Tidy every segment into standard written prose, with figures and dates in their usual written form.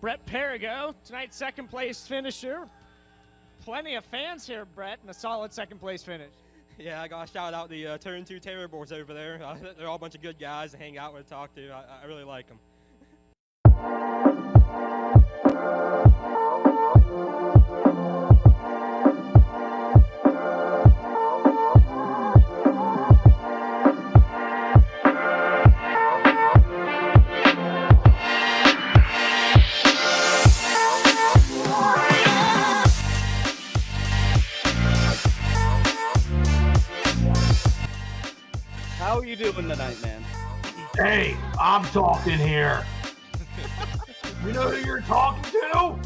Brett Perigo, tonight's second place finisher. Plenty of fans here, Brett, and a solid second place finish. Yeah, I got to shout out the Turn 2 Terribles over there. They're all a bunch of good guys to hang out with, talk to. I really like them. How are you doing tonight, man? Hey, I'm talking here. You know who you're talking to?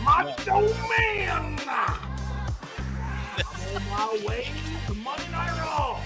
Macho Man! I'm on my way to Monday Night Raw.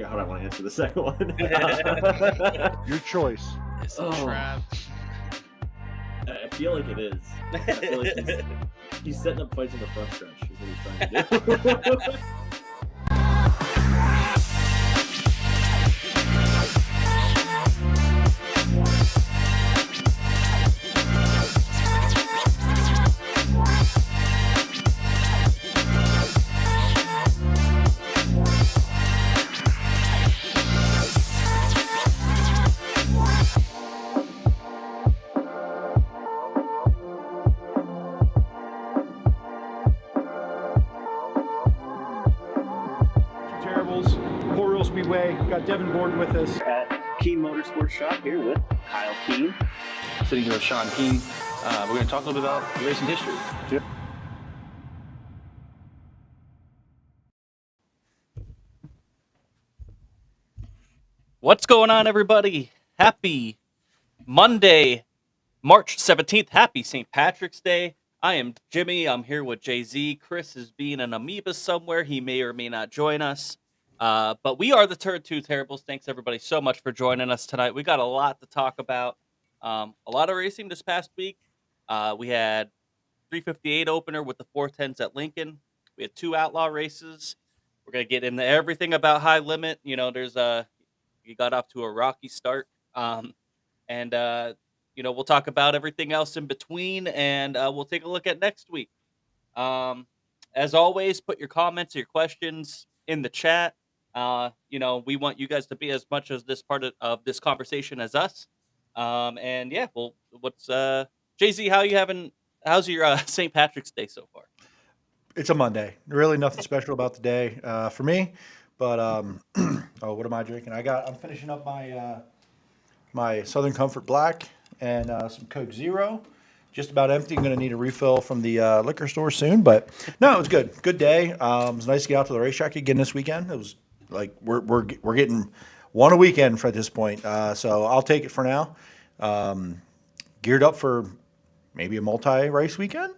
How do I want to answer the second one? Your choice. It's a trap. I feel like it is. I feel like he's setting up fights in the front stretch is what he's trying to do. Speedway. We've got Devin Gordon with us. At Keen Motorsports Shop here with Kyle Keen. Sitting here with Sean Keen. We're going to talk a little bit about racing history. Yep. What's going on, everybody? Happy Monday, March 17th. Happy St. Patrick's Day. I am Jimmy. I'm here with Jay-Z. Chris is being an amoeba somewhere. He may or may not join us. But we are the Turn 2 Terribles. Thanks, everybody, so much for joining us tonight. We got a lot to talk about. A lot of racing this past week. We had 358 opener with the 410s at Lincoln. We had 2 Outlaw races. We're going to get into everything about High Limit. You know, you got off to a rocky start. We'll talk about everything else in between, and we'll take a look at next week. As always, put your comments, your questions in the chat. We want you guys to be as much as this part of this conversation as us. What's Jay-Z? How's your St. Patrick's Day so far? It's a Monday. Really nothing special about the day for me. But what am I drinking? I'm finishing up my Southern Comfort Black and some Coke Zero. Just about empty. I'm going to need a refill from the liquor store soon. But no, it was good. Good day. It was nice to get out to the racetrack again this weekend. It was like we're getting one a weekend at this point. So I'll take it for now. Geared up for maybe a multi-race weekend?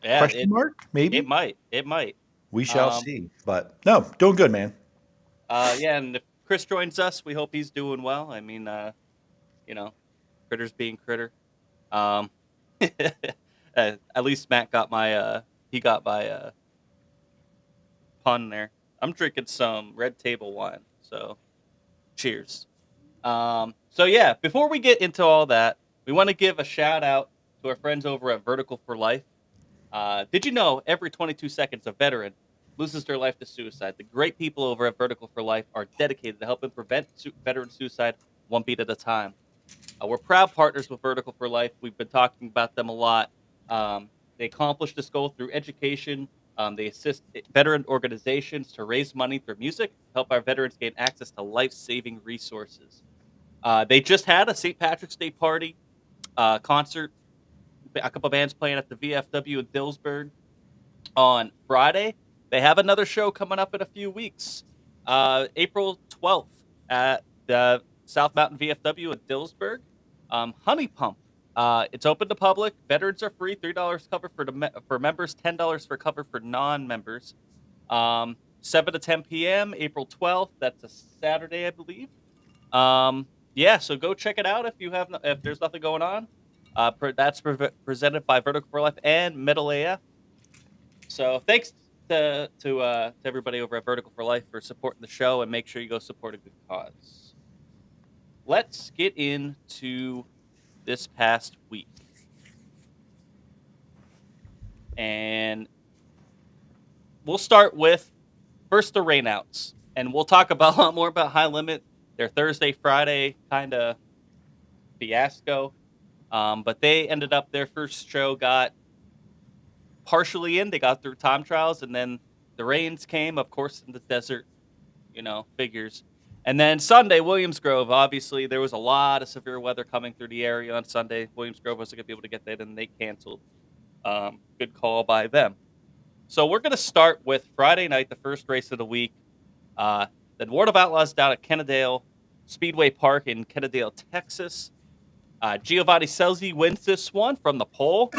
Yeah, Question mark? Maybe? It might. We shall see. But no, doing good, man. And if Chris joins us, we hope he's doing well. I mean, critters being critter. At least Matt got my pun there. I'm drinking some Red Table wine, so cheers. Before we get into all that, we want to give a shout out to our friends over at Vertical for Life. Did you know every 22 seconds a veteran loses their life to suicide? The great people over at Vertical for Life are dedicated to helping prevent veteran suicide one beat at a time. We're proud partners with Vertical for Life. We've been talking about them a lot. They accomplish this goal through education. They assist veteran organizations to raise money through music, help our veterans gain access to life-saving resources. They just had a St. Patrick's Day party concert a couple bands playing at the VFW in Dillsburg on Friday. They have another show coming up in a few weeks, April 12th at the South Mountain VFW in Dillsburg. Honey Pump. It's open to public. Veterans are free. $3 cover for members. $10 for cover for non-members. 7 to 10 p.m. April 12th. That's a Saturday, I believe. Yeah, so go check it out if there's nothing going on. That's presented by Vertical for Life and Metal AF. So thanks to everybody over at Vertical for Life for supporting the show, and make sure you go support a good cause. Let's get into this past week. And we'll start with first the rainouts. And we'll talk about a lot more about High Limit, their Thursday, Friday kind of fiasco. But they ended up, their first show got partially in. They got through time trials, and then the rains came, of course, in the desert, figures. And then Sunday, Williams Grove, obviously, there was a lot of severe weather coming through the area on Sunday. Williams Grove wasn't going to be able to get that, and they canceled. Good call by them. So we're going to start with Friday night, the first race of the week. The World of Outlaws down at Kennedale Speedway Park in Kennedale, Texas. Giovanni Selzi wins this one from the pole.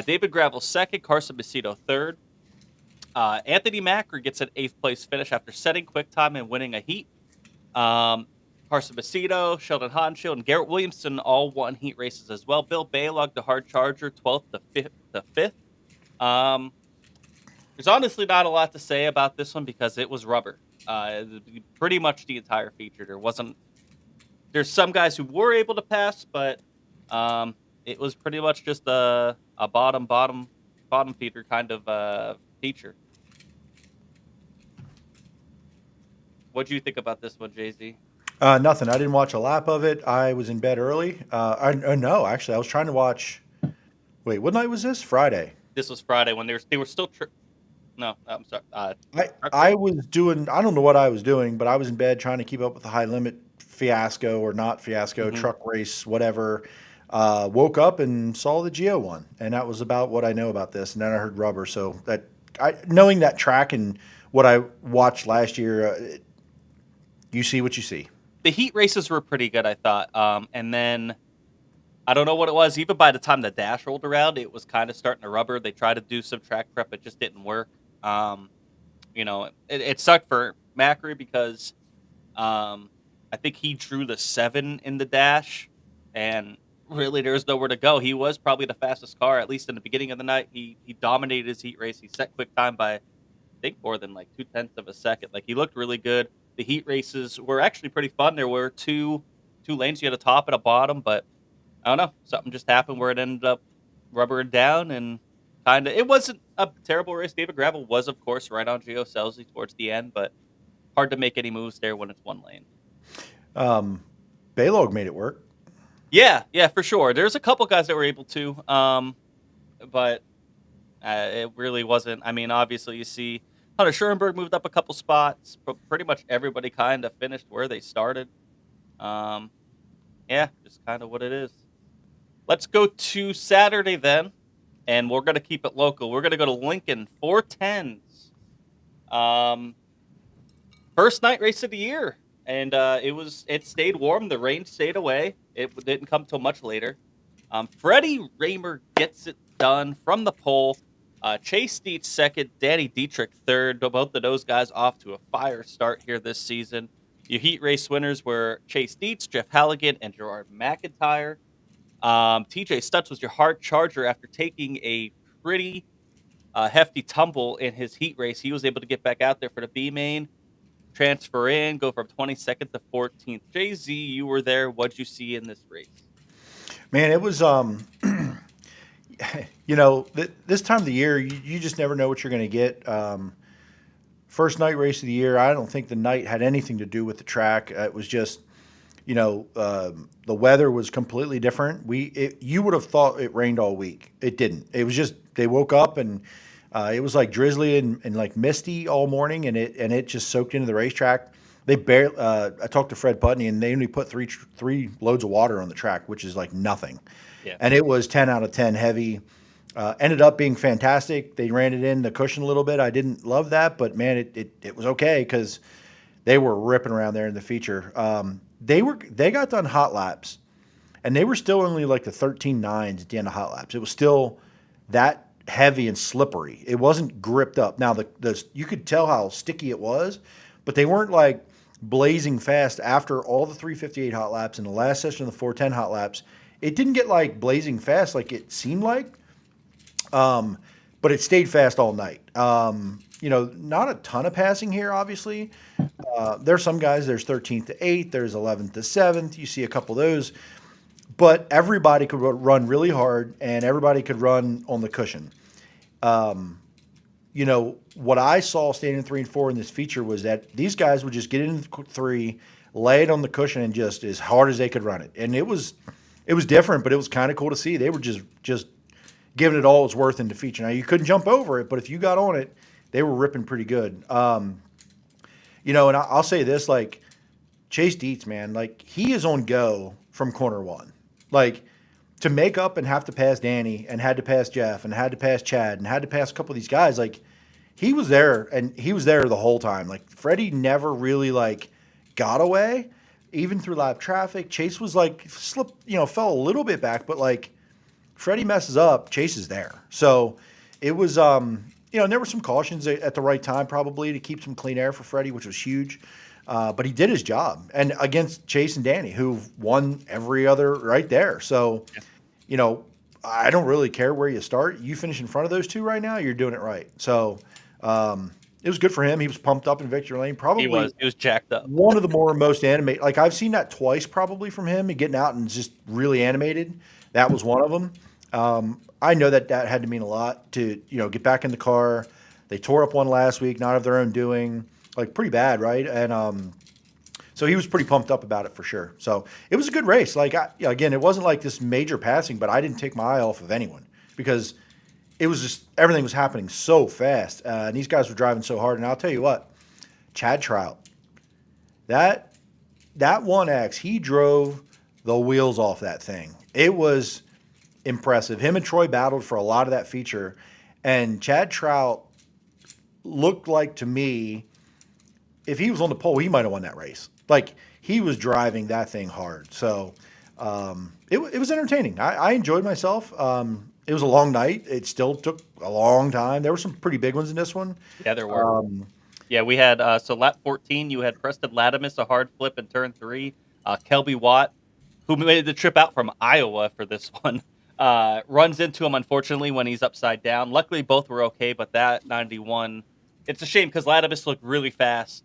David Gravel second, Carson Macedo third. Anthony Macri gets an 8th place finish after setting quick time and winning a heat. Carson Macedo, Sheldon Hodenshield, and Garrett Williamson all won heat races as well. Bill Baylog, the hard charger, 12th to 5th. There's honestly not a lot to say about this one because it was rubber. Pretty much the entire feature. There's some guys who were able to pass, but it was pretty much just a bottom feeder kind of feature. What do you think about this one, Jay-Z? Nothing. I didn't watch a lap of it. I was in bed early. No, actually, I was trying to watch. Wait, what night was this? Friday. This was Friday when they were still. No, I'm sorry. I was doing. I don't know what I was doing, but I was in bed trying to keep up with the High Limit fiasco or not fiasco, truck race, whatever. Woke up and saw the Geo one, and that was about what I know about this. And then I heard rubber. So knowing that track and what I watched last year, you see what you see. The heat races were pretty good, I thought. And then I don't know what it was. Even by the time the dash rolled around, it was kind of starting to rubber. They tried to do some track prep, it just didn't work. It sucked for Macri because I think he drew the 7 in the dash, and really there was nowhere to go. He was probably the fastest car, at least in the beginning of the night. He dominated his heat race. He set quick time by, I think, more than like 0.2 of a second. Like, he looked really good. The heat races were actually pretty fun. There were two lanes. You had a top and a bottom, but I don't know. Something just happened where it ended up rubbering down, and it wasn't a terrible race. David Gravel was, of course, right on Gio Selzy towards the end, but hard to make any moves there when it's one lane. Baylog made it work. Yeah, for sure. There's a couple guys that were able to, but it really wasn't. I mean, obviously, you see Hunter Schoenberg moved up a couple spots, but pretty much everybody kind of finished where they started. Just kind of what it is. Let's go to Saturday then, and we're going to keep it local. We're going to go to Lincoln, 410s. First night race of the year, and it stayed warm. The rain stayed away. It didn't come till much later. Freddie Raymer gets it done from the pole. Chase Dietz second, Danny Dietrich third. Both of those guys off to a fire start here this season. Your heat race winners were Chase Dietz, Jeff Halligan, and Gerard McIntyre. TJ Stutz was your hard charger after taking a pretty hefty tumble in his heat race. He was able to get back out there for the B main, transfer in, go from 22nd to 14th. Jay-Z, you were there. What'd you see in this race? Man, it was this time of the year, you just never know what you're going to get. First night race of the year, I don't think the night had anything to do with the track. It was just, the weather was completely different. You would have thought it rained all week. It didn't. It was just they woke up and it was like drizzly and like misty all morning, and it just soaked into the racetrack. They barely. I talked to Fred Putney, and they only put three loads of water on the track, which is like nothing. Yeah. And it was 10 out of 10 heavy. Ended up being fantastic. They ran it in the cushion a little bit. I didn't love that, but man, it was okay because they were ripping around there in the feature. They got done hot laps, and they were still only like the 13.9s at the end of hot laps. It was still that heavy and slippery. It wasn't gripped up. Now you could tell how sticky it was, but they weren't like blazing fast after all the 358 hot laps and the last session of the 410 hot laps. It didn't get like blazing fast like it seemed like, but it stayed fast all night. Not a ton of passing here, obviously. There's some guys, there's 13th to 8th, there's 11th to 7th. You see a couple of those. But everybody could run really hard, and everybody could run on the cushion. What I saw standing in 3 and 4 in this feature was that these guys would just get in 3, lay it on the cushion, and just as hard as they could run it. And it was different, but it was kind of cool to see. They were just giving it all it was worth in the feature. Now, you couldn't jump over it, but if you got on it, they were ripping pretty good. And I'll say this, like, Chase Dietz, man, like, he is on go from corner 1. Like, to make up and have to pass Danny and had to pass Jeff and had to pass Chad and had to pass a couple of these guys, like, he was there, and he was there the whole time. Like, Freddie never really, like, got away, even through lap traffic. Chase was, like, fell a little bit back, but, like, Freddie messes up, Chase is there. So it was, and there were some cautions at the right time probably to keep some clean air for Freddie, which was huge. But he did his job, and against Chase and Danny, who won every other right there. So, I don't really care where you start. You finish in front of those two right now, you're doing it right. So it was good for him. He was pumped up in victory lane. Probably He was jacked up. one of the most animated. Like, I've seen that twice probably from him, and getting out and just really animated. That was one of them. I know that had to mean a lot to get back in the car. They tore up one last week, not of their own doing. Like, pretty bad, right? And so he was pretty pumped up about it for sure. So it was a good race. Like, again, it wasn't like this major passing, but I didn't take my eye off of anyone because it was just everything was happening so fast. And these guys were driving so hard. And I'll tell you what, Chad Trout, that 1X, he drove the wheels off that thing. It was impressive. Him and Troy battled for a lot of that feature. And Chad Trout looked like, to me, if he was on the pole, he might have won that race. Like, he was driving that thing hard. So it was entertaining. I enjoyed myself. It was a long night. It still took a long time. There were some pretty big ones in this one. Yeah, there were. We had, so lap 14, you had Preston Latimus, a hard flip in turn 3. Kelby Watt, who made the trip out from Iowa for this one, runs into him, unfortunately, when he's upside down. Luckily, both were okay, but that 91, it's a shame because Latimus looked really fast.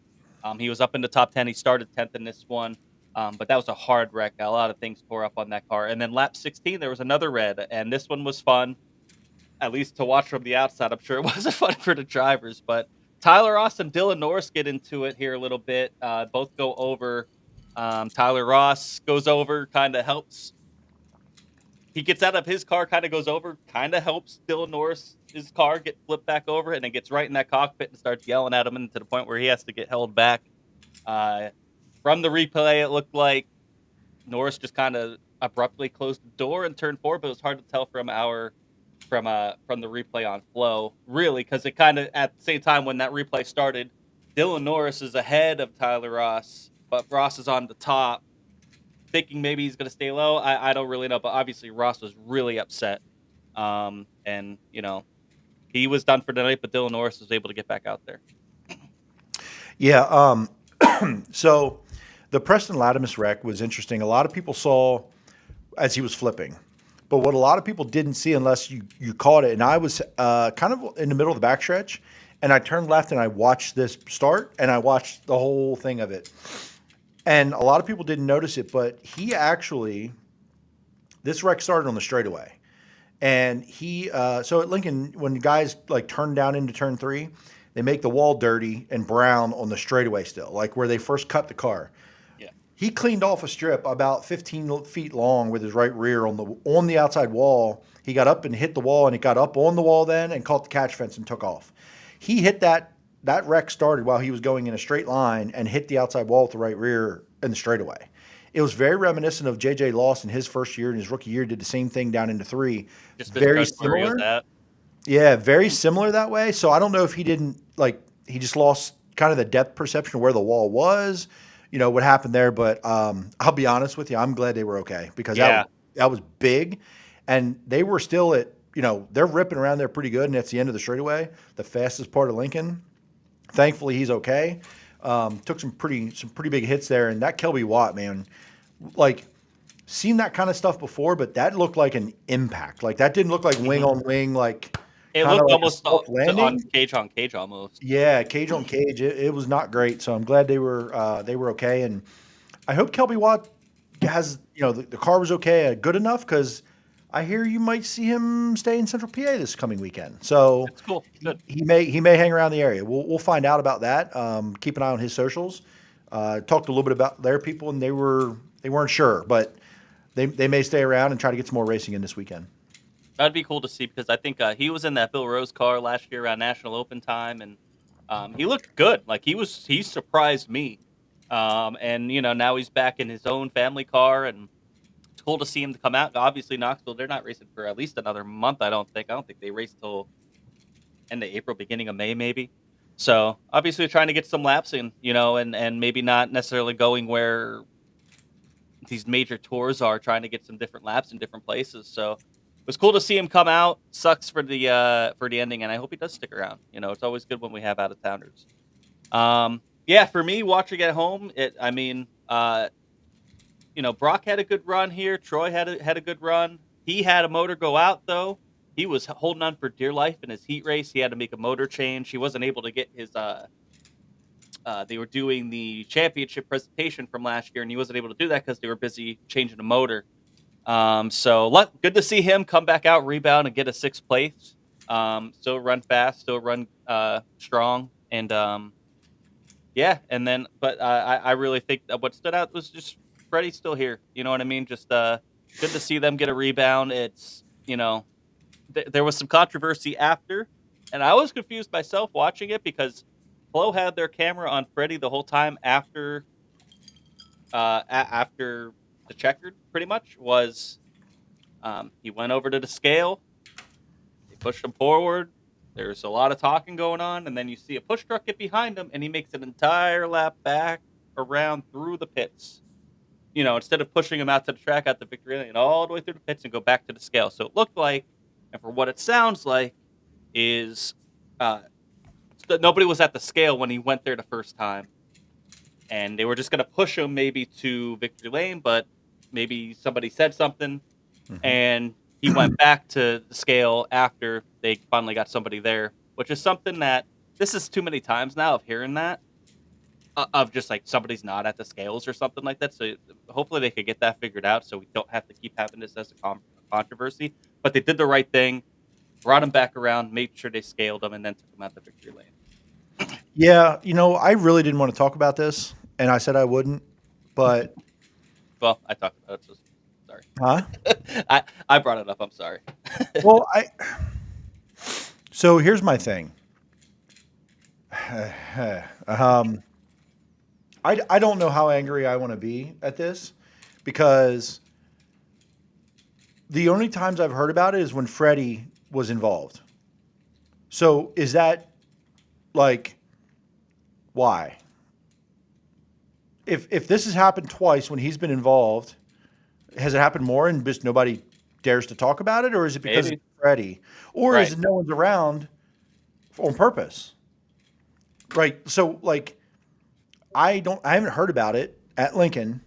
He was up in the top 10. He started 10th in this one, but that was a hard wreck. A lot of things tore up on that car. And then lap 16, there was another red, and this one was fun, at least to watch from the outside. I'm sure it wasn't fun for the drivers, but Tyler Ross and Dylan Norris get into it here a little bit. Both go over. Tyler Ross goes over, kind of helps. He gets out of his car, kind of goes over, kind of helps Dylan Norris' car get flipped back over, and then gets right in that cockpit and starts yelling at him, and to the point where he has to get held back. From the replay, it looked like Norris just kind of abruptly closed the door in turn 4, but it was hard to tell from the replay on Flow, really, because it kind of, at the same time when that replay started, Dylan Norris is ahead of Tyler Ross, but Ross is on the top, thinking maybe he's going to stay low. I don't really know, but obviously Ross was really upset. And, he was done for the night, but Dylan Norris was able to get back out there. Yeah. So the Preston Latimus wreck was interesting. A lot of people saw as he was flipping, but what a lot of people didn't see unless you caught it. And I was kind of in the middle of the backstretch, and I turned left and I watched this start, and I watched the whole thing of it. And a lot of people didn't notice it, but this wreck started on the straightaway. And so at Lincoln, when guys like turn down into turn 3, they make the wall dirty and brown on the straightaway still, like where they first cut the car. Yeah. He cleaned off a strip about 15 feet long with his right rear on the outside wall. He got up and hit the wall, and it got up on the wall then and caught the catch fence and took off. He hit that that wreck started while he was going in a straight line and hit the outside wall with the right rear in the straightaway. It was very reminiscent of J.J. Lawson his first year and his rookie year, did the same thing down into 3. Just Very because where he was similar. at. Yeah, very similar that way. So I don't know if he didn't he just lost kind of the depth perception of where the wall was, what happened there. But I'll be honest with you, I'm glad they were okay because Yeah. that was big, and they were still at they're ripping around there pretty good, and that's the end of the straightaway, the fastest part of Lincoln. Thankfully, he's okay. Took some pretty big hits there, and that Kelby Watt, man, seen that kind of stuff before, but that looked like an impact. Like that didn't look like wing on wing, It kinda looked like a almost soft on landing. cage almost. Yeah, cage on cage. It was not great. So I'm glad they were okay, and I hope Kelby Watt has the car was okay, good enough, because I hear you might see him stay in Central PA this coming weekend. So It's cool. Good. he may hang around the area. We'll find out about that. Keep an eye on his socials. Talked a little bit about their people, and they weren't sure, but they may stay around and try to get some more racing in this weekend. That'd be cool to see because I think he was in that Bill Rose car last year around National Open time, and he looked good. Like he surprised me. And now he's back in his own family car, and it's cool to see him come out. Obviously, Knoxville, they're not racing for at least another month. I don't think they race till end of April, beginning of May, maybe. So obviously, trying to get some laps in, and maybe not necessarily going where these major tours are, trying to get some different laps in different places. So it was cool to see him come out. Sucks for the ending, and I hope he does stick around. It's always good when we have out of towners. Yeah, for me, watching at home, Brock had a good run here. Troy had a good run. He had a motor go out though. He was holding on for dear life in his heat race. He had to make a motor change. He wasn't able to get his. They were doing the championship presentation from last year, and he wasn't able to do that because they were busy changing the motor. So good to see him come back out, rebound, and get a 6th place. Still run fast, still run strong, and yeah. And then, but I really think that what stood out was just Freddie's still here. You know what I mean? Just good to see them get a rebound. It's there was some controversy after, and I was confused myself watching it because Flo had their camera on Freddie the whole time after after the checkered. Pretty much was he went over to the scale, they pushed him forward. There's a lot of talking going on, and then you see a push truck get behind him, and he makes an entire lap back around through the pits. Instead of pushing him out to the track, out the victory lane, all the way through the pits and go back to the scale. So it looked like, and for what it sounds like, is nobody was at the scale when he went there the first time, and they were just going to push him maybe to victory lane, but maybe somebody said something, and he went back to the scale after they finally got somebody there, which is something that this is too many times now of hearing that. Of just like somebody's not at the scales or something like that. So hopefully they could get that figured out so we don't have to keep having this as a controversy. But they did the right thing, brought him back around, made sure they scaled him, and then took him out the victory lane. Yeah, I really didn't want to talk about this, and I said I wouldn't, but Well, I talked about it, so sorry. huh? I brought it up. I'm sorry. Well, so here's my thing. I don't know how angry I want to be at this because the only times I've heard about it is when Freddie was involved. So is that why? If this has happened twice when he's been involved, has it happened more and just nobody dares to talk about it, or is it because Maybe. it's Freddie, or Right. is it no one's around on purpose? Right. So I haven't heard about it at Lincoln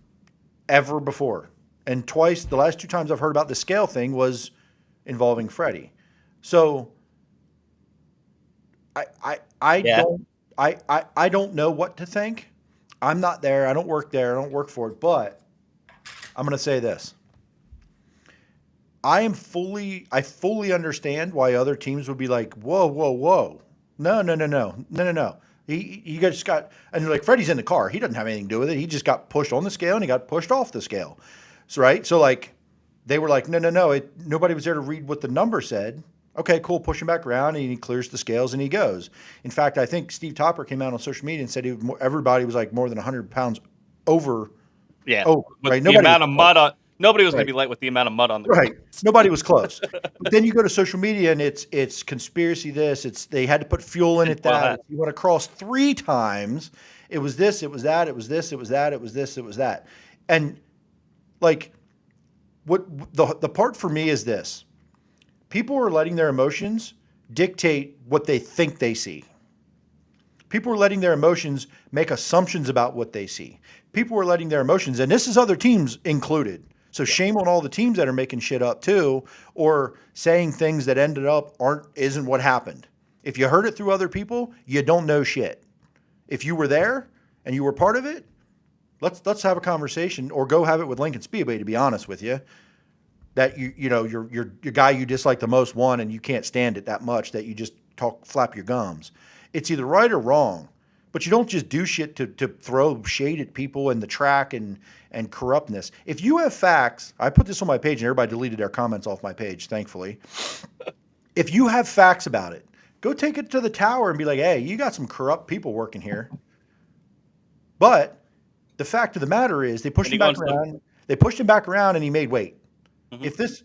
ever before. And twice, the last 2 times I've heard about the scale thing was involving Freddie. So Yeah. I don't know what to think. I'm not there. I don't work there. I don't work for it. But I'm going to say this. I fully understand why other teams would be like, whoa, whoa, whoa. No. He just got, and they're like, Freddie's in the car. He doesn't have anything to do with it. He just got pushed on the scale and he got pushed off the scale. So, right. So they were like, no. Nobody was there to read what the number said. Okay, cool. Push him back around, and he clears the scales, and he goes. In fact, I think Steve Topper came out on social media and said everybody was like more than 100 pounds over. Yeah, Oh, with right. the amount of mud on. Nobody was going Right. to be light with the amount of mud on the Right. course. Nobody was close. But then you go to social media and it's conspiracy this. It's they had to put fuel in it Well, that. If you want to cross 3 times, it was this, it was that, it was this, it was that, it was this, it was that. And like what the part for me is this. People are letting their emotions dictate what they think they see. People are letting their emotions make assumptions about what they see. People are letting their emotions, and this is other teams included. So shame on all the teams that are making shit up too, or saying things that ended up isn't what happened. If you heard it through other people, you don't know shit. If you were there and you were part of it, let's have a conversation, or go have it with Lincoln Speedway. To be honest with you, that your guy you dislike the most won, and you can't stand it that much that you just flap your gums. It's either right or wrong, but you don't just do shit to throw shade at people in the track and corruptness. If you have facts, I put this on my page and everybody deleted their comments off my page, thankfully. If you have facts about it, go take it to the tower and be like, hey, you got some corrupt people working here. But the fact of the matter is they pushed him back around. They pushed him back around and he made weight. Mm-hmm. If this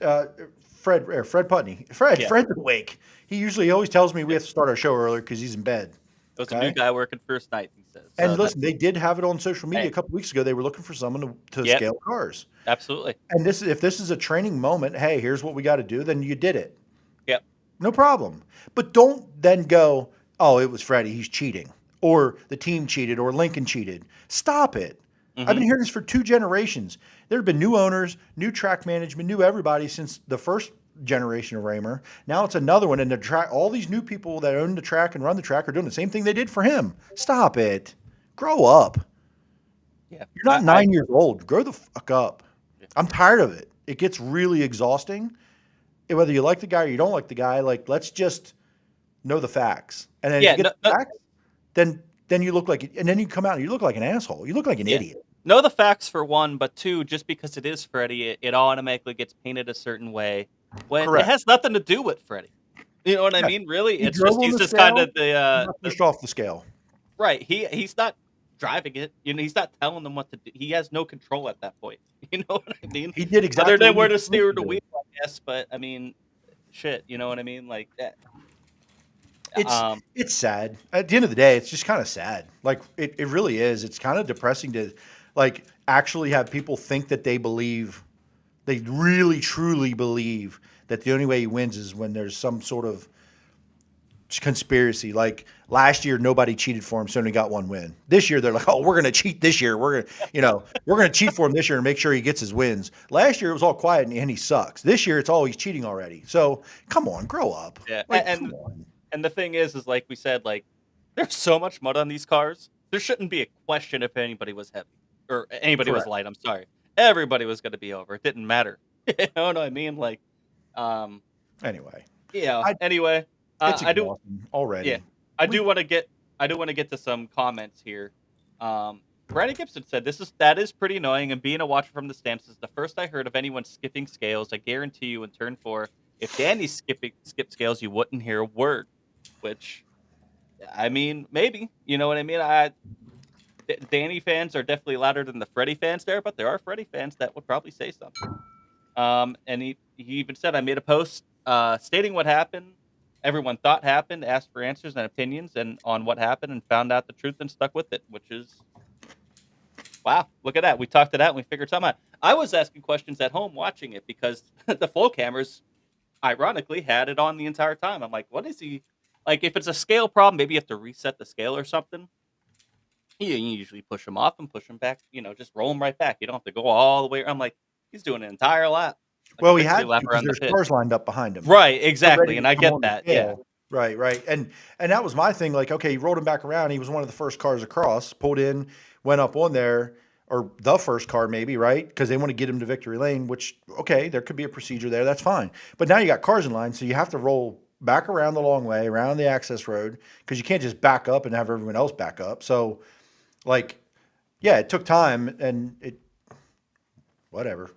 Fred Putney, Fred's awake. He always tells me we have to start our show earlier because he's in bed. There's a new guy working first night, he says. And listen, they did have it on social media a couple weeks ago. They were looking for someone to scale cars. Absolutely. And if this is a training moment, hey, here's what we got to do, then you did it. Yep. No problem. But don't then go, oh, it was Freddie, he's cheating. Or the team cheated, or Lincoln cheated. Stop it. Mm-hmm. I've been hearing this for 2 generations. There have been new owners, new track management, new everybody since the first generation of Raymer. Now it's another one, and the track. All these new people that own the track and run the track are doing the same thing they did for him. Stop it. Grow up. Yeah, you're not 9 years old. Grow the fuck up. Yeah. I'm tired of it. It gets really exhausting. Whether you like the guy or you don't like the guy, like let's just know the facts. And then if you get the facts, then you look like, and then you come out and you look like an asshole. You look like an idiot. Know the facts for one, but 2, just because it is Freddie, it automatically gets painted a certain way when it has nothing to do with Freddie. You know what I mean? Really, it's just he's just kind of the pushed off the scale. Right. He's not driving it. You know, he's not telling them what to do. He has no control at that point. You know what I mean? He did exactly. Other than where to steer the wheel, I guess. But I mean, shit. You know what I mean? Like that. It's sad. At the end of the day, it's just kind of sad. Like it really is. It's kind of depressing to like actually have people think that they really truly believe that the only way he wins is when there's some sort of conspiracy. Like last year, nobody cheated for him, so he got 1 win. This year, they're like, oh, we're going to cheat this year. We're going to cheat for him this year and make sure he gets his wins. Last year, it was all quiet and he sucks. This year, it's all he's cheating already. So come on, grow up. Yeah. Like, and the thing is like we said, like there's so much mud on these cars. There shouldn't be a question if anybody was heavy or anybody was light. I'm sorry. Everybody was going to be over. It didn't matter. You know what I mean? Like, anyway. Yeah. Anyway, it's I do already. Yeah, I do want to get to some comments here. Brandon Gibson said that is pretty annoying, and being a watcher from the stands is the first I heard of anyone skipping scales. I guarantee you, in turn 4, if Danny skipped scales, you wouldn't hear a word. Which, I mean, maybe. You know what I mean? Danny fans are definitely louder than the Freddie fans there, but there are Freddie fans that would probably say something. And he even said, I made a post stating what happened, everyone thought happened, asked for answers and opinions and on what happened, and found out the truth and stuck with it, which is, wow, look at that. We talked it out and we figured something out. I was asking questions at home watching it because the full cameras, ironically, had it on the entire time. I'm like, what is he? Like, if it's a scale problem, maybe you have to reset the scale or something. You usually push them off and push them back, just roll them right back. You don't have to go all the way. I'm like, he's doing an entire lap. Like well, he had to because there's cars lined up behind him. Right, exactly, and I get that. Yeah. Right. And that was my thing. Like, okay, he rolled him back around. He was one of the first cars across, pulled in, went up on there, or the first car maybe, right? Because they want to get him to victory lane, which, okay, there could be a procedure there. That's fine. But now you got cars in line, so you have to roll back around the long way, around the access road, because you can't just back up and have everyone else back up. So, like, yeah, it took time, and it, whatever.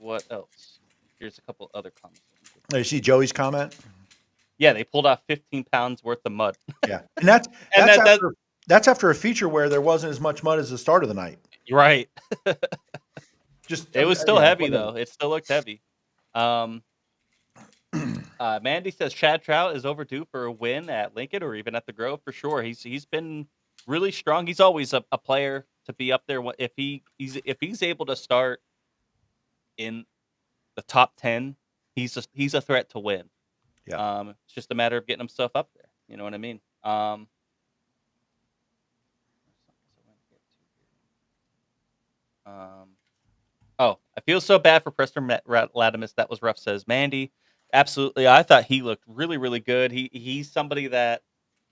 what else? Here's a couple other comments. You see Joey's comment? Yeah, they pulled off 15 pounds worth of mud. Yeah, and that's And that's that after that's after a feature where there wasn't as much mud as the start of the night. right. Just It was still yeah, heavy whatever. though. It still looked heavy. Mandy says Chad Trout is overdue for a win at Lincoln or even at the Grove for sure. He's been really strong. He's always a player to be up there. If he's able to start in the top 10, he's a threat to win. Yeah. It's just a matter of getting himself up there. You know what I mean? Oh, I feel so bad for Preston Latimus. That was rough, says Mandy. Absolutely. I thought he looked really, really good. He's somebody that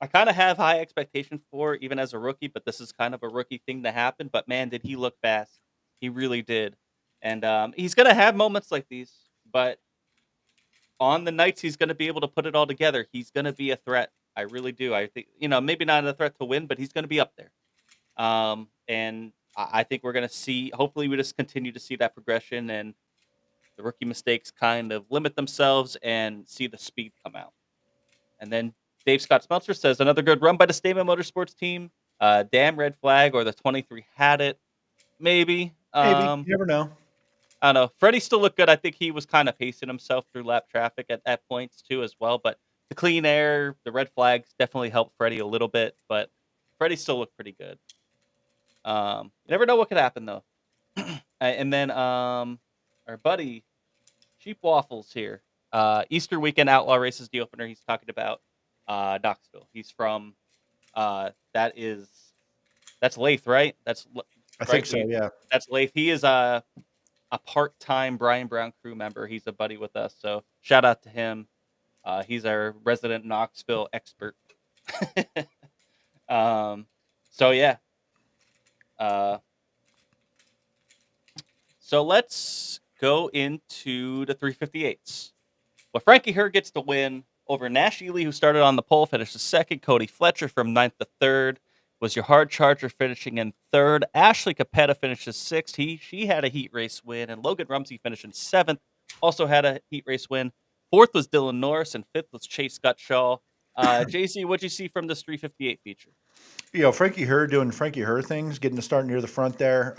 I kind of have high expectations for, even as a rookie, but this is kind of a rookie thing to happen. But man, did he look fast. He really did. And he's going to have moments like these, but on the nights he's going to be able to put it all together. He's going to be a threat. I really do. I think, maybe not a threat to win, but he's going to be up there. And I think we're going to see, hopefully we just continue to see that progression and the rookie mistakes kind of limit themselves and see the speed come out. And then Dave Scott Smeltzer says, another good run by the Stamen Motorsports team. Damn red flag or the 23 had it. Maybe. Maybe. You never know. I don't know. Freddie still looked good. I think he was kind of pacing himself through lap traffic at points too as well. But the clean air, the red flags definitely helped Freddie a little bit. But Freddie still looked pretty good. You never know what could happen though. And then our buddy Cheap Waffles here. Easter weekend Outlaw races the opener. He's talking about Knoxville. He's from that's Lath, right? I think so. Yeah. That's Lath. He is a part-time Brian Brown crew member. He's a buddy with us, so shout out to him. He's our resident Knoxville expert. So yeah. So let's go into the 358s. Well, Frankie Herr gets the win over Nash Ely, who started on the pole, finished second. Cody Fletcher from 9th to 3rd was your hard charger, finishing in 3rd. Ashley Capetta finishes 6th. She had a heat race win, and Logan Rumsey finished in 7th, also had a heat race win. 4th was Dylan Norris, and 5th was Chase Gutshaw. JC, what'd you see from this 358 feature? Frankie Herr doing Frankie Herr things, getting the start near the front there.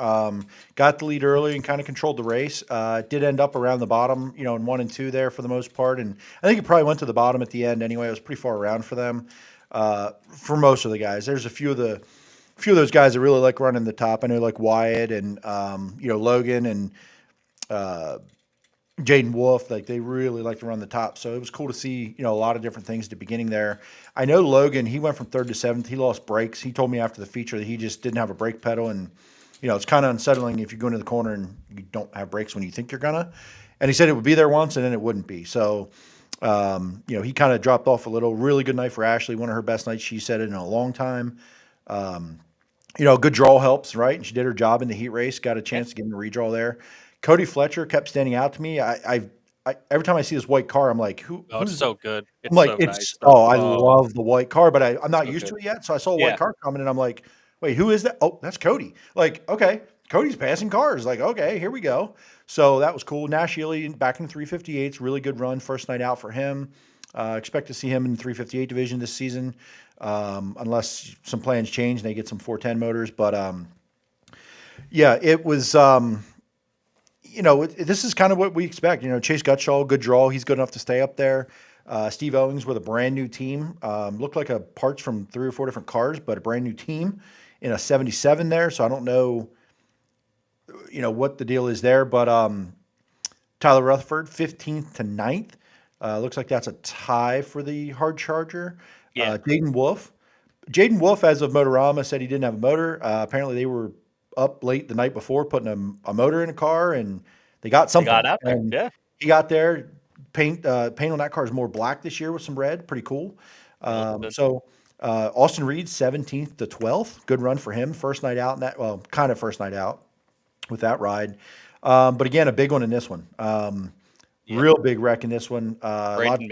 Got the lead early and kind of controlled the race. Did end up around the bottom, in 1 and 2 there for the most part. And I think it probably went to the bottom at the end anyway. It was pretty far around for them. For most of the guys, there's a few of those guys that really like running the top. I know like Wyatt and, Logan and Jaden Wolf, like they really like to run the top. So it was cool to see, a lot of different things at the beginning there. I know Logan, he went from 3rd to 7th. He lost brakes. He told me after the feature that he just didn't have a brake pedal. And, it's kind of unsettling if you go into the corner and you don't have brakes when you think you're gonna. And he said it would be there once and then it wouldn't be. So, he kind of dropped off a little. Really good night for Ashley. One of her best nights, she said it, in a long time. Good draw helps, right? And she did her job in the heat race. Got a chance to get in a redraw there. Cody Fletcher kept standing out to me. I every time I see this white car, I'm like, who's it's so good. It's I'm like, so it's nice. I love the white car, but I'm not So used good. to it yet. So I saw a white car coming, and I'm like, wait, who is that? Oh, that's Cody. Like, okay, Cody's passing cars. Like, okay, here we go. So that was cool. Nash Ely back in the 358s, really good run. First night out for him. Expect to see him in the 358 division this season, unless some plans change and they get some 410 motors. But yeah, it was. This is kind of what we expect. Chase Gutshaw, good draw. He's good enough to stay up there. Steve Owings with a brand new team. Looked like a parts from 3 or 4 different cars, but a brand new team in a 77 there. So I don't know, what the deal is there. But Tyler Rutherford, 15th to 9th. Looks like that's a tie for the hard charger. Yeah. Jaden Wolf, as of Motorama, said he didn't have a motor. Apparently they were up late the night before putting a motor in a car, and they got something. They got out there. And Yeah. he got there. Paint on that car is more black this year with some red. Pretty cool. Austin Reed, 17th to 12th. Good run for him. First night out kind of first night out with that ride. But again, a big one in this one. Real big wreck in this one. Braden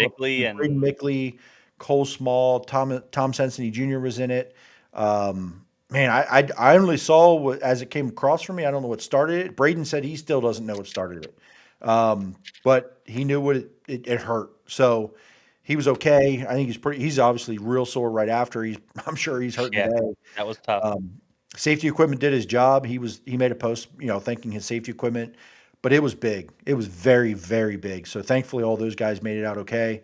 Mickley, Cole Small, Tom Sensini Jr. was in it. Man, I only saw as it came across for me. I don't know what started it. Braden said he still doesn't know what started it. But he knew what it hurt. So he was okay. I think he's obviously real sore right after. I'm sure he's hurting Yeah, today. that was tough. Safety equipment did his job. He made a post, thanking his safety equipment, but it was big. It was very, very big. So thankfully all those guys made it out okay.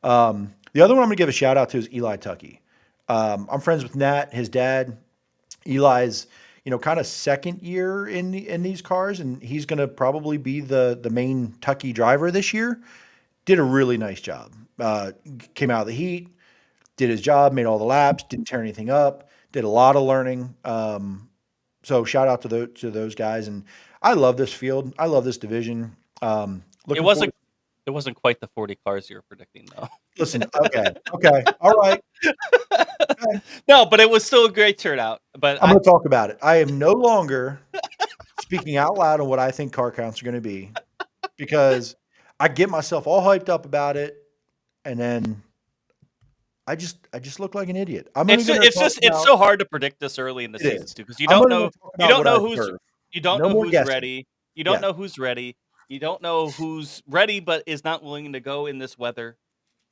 The other one I'm gonna give a shout out to is Eli Tuckey. I'm friends with Nat, his dad. Eli's, kind of second year in these cars, and he's going to probably be the main Tucky driver this year. Did a really nice job. Came out of the heat, did his job, made all the laps, didn't tear anything up. Did a lot of learning. So shout out to those guys, and I love this field. I love this division. It Looking wasn't. forward- It wasn't quite the 40 cars you were predicting, though. Listen, okay, all right. No, but it was still a great turnout. But I'm going to talk about it. I am no longer speaking out loud on what I think car counts are going to be because I get myself all hyped up about it, and then I just look like an idiot. I'm only gonna talk it's about- so hard to predict this early in the It season is. too, because you I'm don't gonna know talk you about don't what know I who's observe. you don't No know more who's guessing. ready. You don't Yeah. know who's ready. You don't know who's ready but is not willing to go in this weather.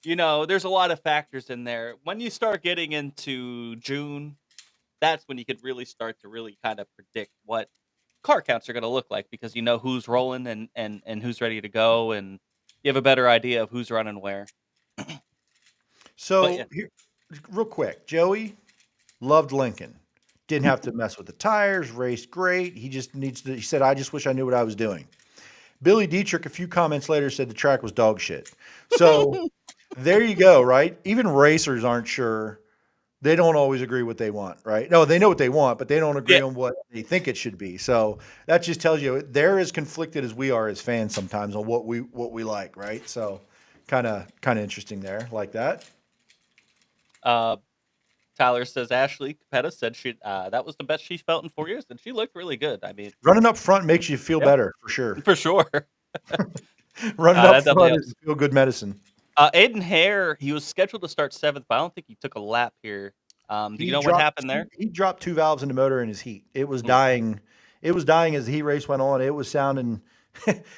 There's a lot of factors in there. When you start getting into June, that's when you could really start to really kind of predict what car counts are going to look like, because you know who's rolling and who's ready to go, and you have a better idea of who's running where. So But yeah. here, real quick, Joey loved Lincoln. Didn't have to mess with the tires. Raced great. He just needs to. He said, "I just wish I knew what I was doing." Billy Dietrich, a few comments later, said the track was dog shit. So there you go, right? Even racers aren't sure. They don't always agree what they want, right? No, they know what they want, but they don't agree Yeah. on what they think it should be. So that just tells you they're as conflicted as we are as fans sometimes on what we like, right? So kind of interesting there, like that. Tyler says Ashley Capetta said she that was the best she felt in 4 years, and she looked really good. I mean, Running up front makes you feel Yeah. better for sure. for sure. Running that up definitely front is feel good medicine. Aiden Hare, he was scheduled to start 7th, but I don't think he took a lap here. Do you know what happened there? He dropped 2 valves in the motor in his heat. It was Hmm. dying. It was dying as the heat race went on. It was sounding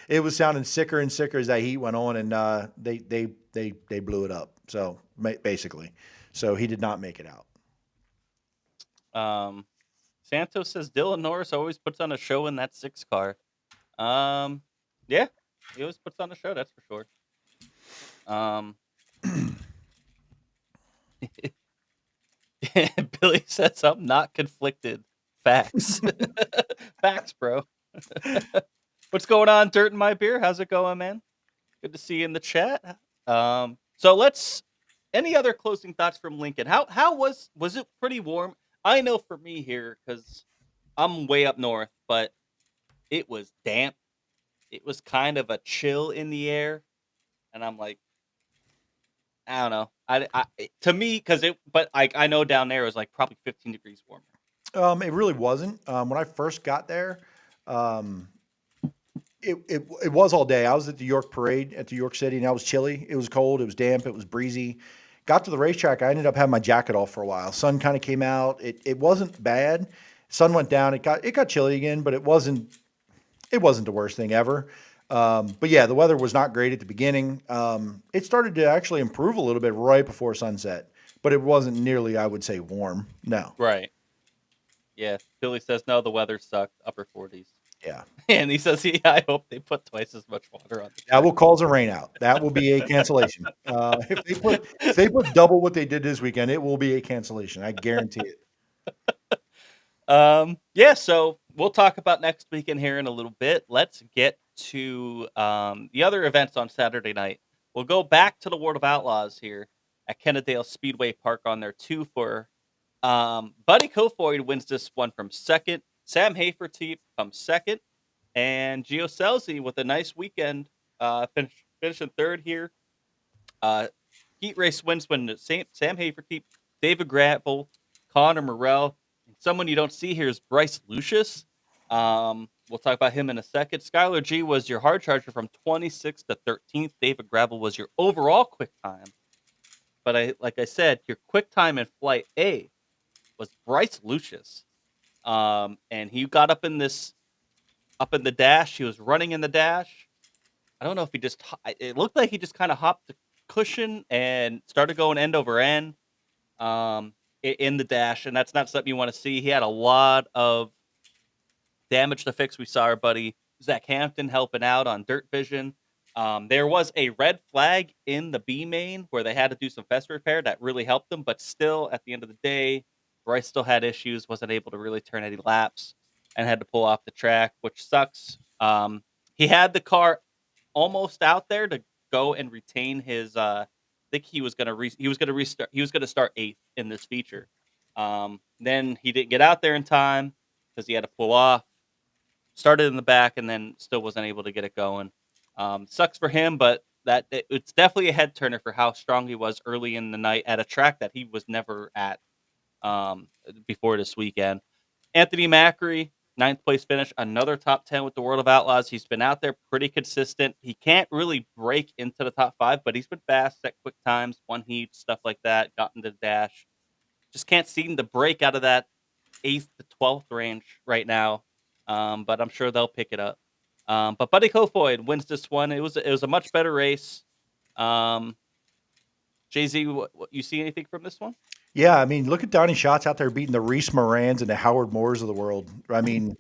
it was sounding sicker and sicker as that heat went on, and they blew it up. So basically, so he did not make it out. Santos says Dylan Norris always puts on a show in that 6 car. Yeah, he always puts on a show, that's for sure. Billy says I'm not conflicted. Facts. Facts, bro. What's going on, Dirt in My Beer? How's it going, man? Good to see you in the chat. So let's. Any other closing thoughts from Lincoln? How was it pretty warm? I know for me here, because I'm way up north, but it was damp. It was kind of a chill in the air, and I'm like, I don't know. To me, because I know down there it was like probably 15 degrees warmer. It really wasn't. When I first got there, it was all day. I was at the York Parade at the York City, and I was chilly. It was cold. It was damp. It was breezy. Got to the racetrack. I ended up having my jacket off for a while. Sun kind of came out. It wasn't bad. Sun went down. It got chilly again, but it wasn't the worst thing ever. But yeah, the weather was not great at the beginning. It started to actually improve a little bit right before sunset, but it wasn't nearly, I would say, warm. No. Right. Yeah. Billy says no. The weather sucked. Upper 40s. Yeah. And he says, I hope they put twice as much water on the That will cause a rain out. That will be a cancellation. If they put double what they did this weekend, it will be a cancellation. I guarantee it. Yeah, so we'll talk about next weekend here in a little bit. Let's get to the other events on Saturday night. We'll go back to the World of Outlaws here at Kennedale Speedway Park on their 2-4. Buddy Kofoid wins this one from second. Sam Haferteep comes second. And Gio Selzy with a nice weekend, finishing third here. Heat race wins when Sam Haferteep, David Gravel, Connor Morell, and someone you don't see here is Bryce Lucius. We'll talk about him in a second. Skylar G was your hard charger from 26th to 13th. David Gravel was your overall quick time. But like I said, your quick time in Flight A was Bryce Lucius. And he got up in the dash. He was running in the dash. I don't know if he just. It looked like he just kind of hopped the cushion and started going end over end in the dash, and that's not something you want to see. He had a lot of damage to fix. We saw our buddy Zach Hampton helping out on Dirt Vision. There was a red flag in the B main where they had to do some fest repair that really helped them, but still, at the end of the day, Bryce still had issues, wasn't able to really turn any laps, and had to pull off the track, which sucks. He had the car almost out there to go and retain his. I think he was gonna restart. He was gonna start 8th in this feature. Then he didn't get out there in time because he had to pull off. Started in the back and then still wasn't able to get it going. Sucks for him, but it's definitely a head turner for how strong he was early in the night at a track that he was never at before this weekend. Anthony Macri, 9th place finish, another top 10 with the World of Outlaws. He's been out there pretty consistent. He can't really break into the top 5, but he's been fast at quick times, one heat, stuff like that, got into the dash. Just can't seem to break out of that 8th to 12th range right now. But I'm sure they'll pick it up. But Buddy Kofoid wins this one. It was a much better race. Jay-Z, you see anything from this one? Yeah, I mean, look at Donnie Schatz out there beating the Reese Morans and the Howard Moores of the world. I mean,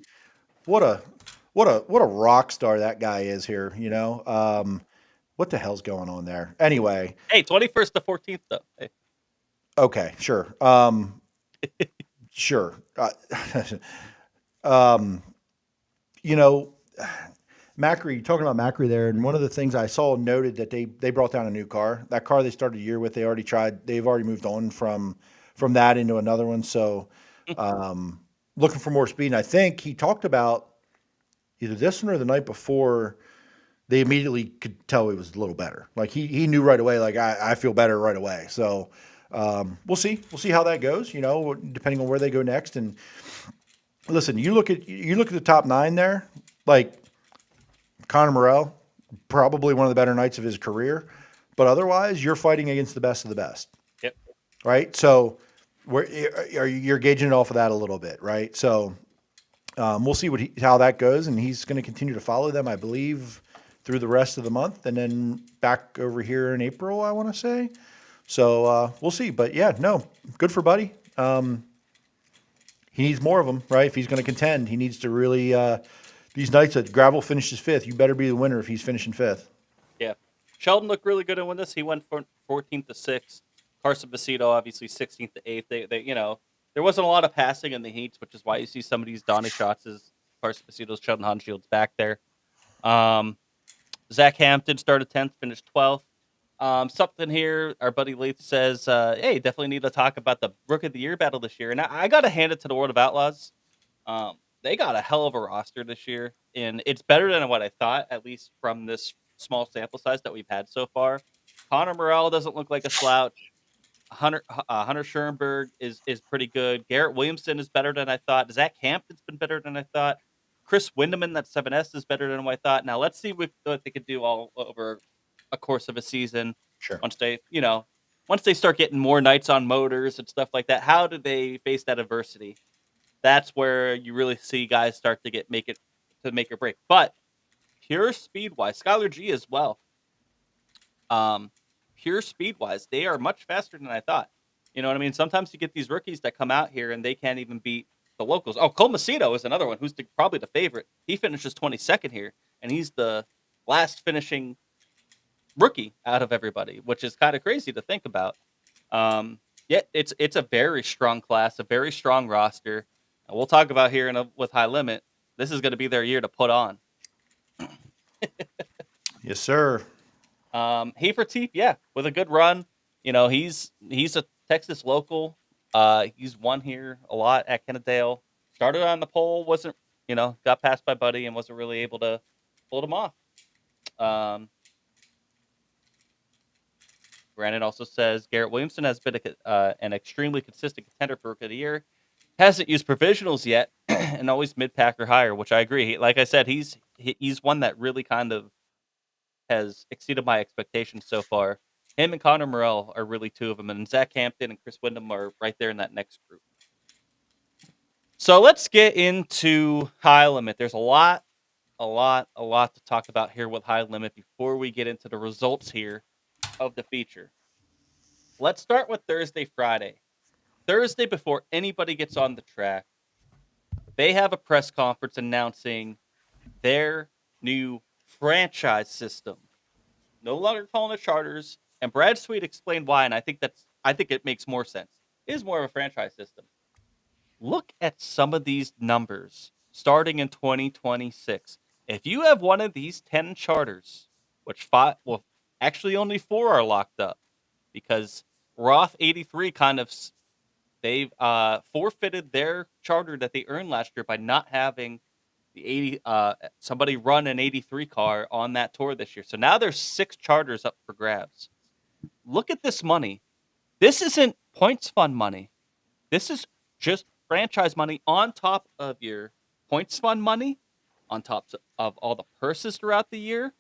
what a rock star that guy is here. You know, what the hell's going on there? Anyway, hey, 21st to 14th though. Hey. Okay, sure. Sure. You know, Macri, talking about Macri there, and one of the things I saw noted that they brought down a new car. That car they started a year with, they've already moved on from that into another one. So looking for more speed. And I think he talked about either this one or the night before, they immediately could tell it was a little better. Like he knew right away, like I feel better right away. So we'll see. We'll see how that goes, you know, depending on where they go next. And listen, you look at the top 9 there, like Conor Morel, probably one of the better nights of his career, but otherwise you're fighting against the best of the best. Yep. Right. So you're gauging it off of that a little bit. Right. So we'll see how that goes. And he's going to continue to follow them, I believe, through the rest of the month and then back over here in April, I want to say. So we'll see. But yeah, no, good for Buddy. He needs more of them, right? If he's going to contend, he needs to really these nights that Gravel finishes 5th, you better be the winner if he's finishing 5th. Yeah. Sheldon looked really good in this. He went from 14th to 6th. Carson Baceto, obviously 16th to 8th. They there wasn't a lot of passing in the heats, which is why you see some of these Donnie Schatz's, Carson Baceto's, Sheldon Hansfield's back there. Zach Hampton started 10th, finished 12th. Something here, our buddy Leith says, hey, definitely need to talk about the Rookie of the Year battle this year. And I got to hand it to the World of Outlaws. They got a hell of a roster this year, and it's better than what I thought, at least from this small sample size that we've had so far. Conor Morel doesn't look like a slouch. Hunter Schoenberg is pretty good. Garrett Williamson is better than I thought. Zach Hampton's been better than I thought. Chris Windeman, that 7S, is better than what I thought. Now let's see what they could do all over a course of a season. Sure. Once they start getting more nights on motors and stuff like that, how do they face that adversity? That's where you really see guys start to make or break. But pure speed wise, Skylar G as well. Pure speed wise, they are much faster than I thought. You know what I mean? Sometimes you get these rookies that come out here and they can't even beat the locals. Oh, Cole Macedo is another one who's probably the favorite. He finishes 22nd here, and he's the last finishing rookie out of everybody, which is kind of crazy to think about. Yeah, it's a very strong class, a very strong roster. And we'll talk about here with High Limit. This is going to be their year to put on. Yes, sir. Heifer Teep, yeah, with a good run. You know, he's a Texas local. He's won here a lot at Kennedale. Started on the pole, got passed by Buddy and wasn't really able to pull him off. Brandon also says Garrett Williamson has been an extremely consistent contender for Rookie of the Year. Hasn't used provisionals yet, and always mid-pack or higher, which I agree. Like I said, he's one that really kind of has exceeded my expectations so far. Him and Conor Morel are really two of them, and Zach Hampton and Chris Windham are right there in that next group. So let's get into High Limit. There's a lot a lot to talk about here with High Limit before we get into the results here of the feature. Let's start with Thursday, Friday. Thursday, before anybody gets on the track, they have a press conference announcing their new franchise system. No longer calling it charters, and Brad Sweet explained why, and I think it makes more sense. It is more of a franchise system. Look at some of these numbers starting in 2026. If you have one of these 10 charters, which actually only 4 are locked up because Roth 83 they've forfeited their charter that they earned last year by not having the 80 somebody run an 83 car on that tour this year. So now there's 6 charters up for grabs. Look at this money. This isn't points fund money. This is just franchise money on top of your points fund money, on top of all the purses throughout the year.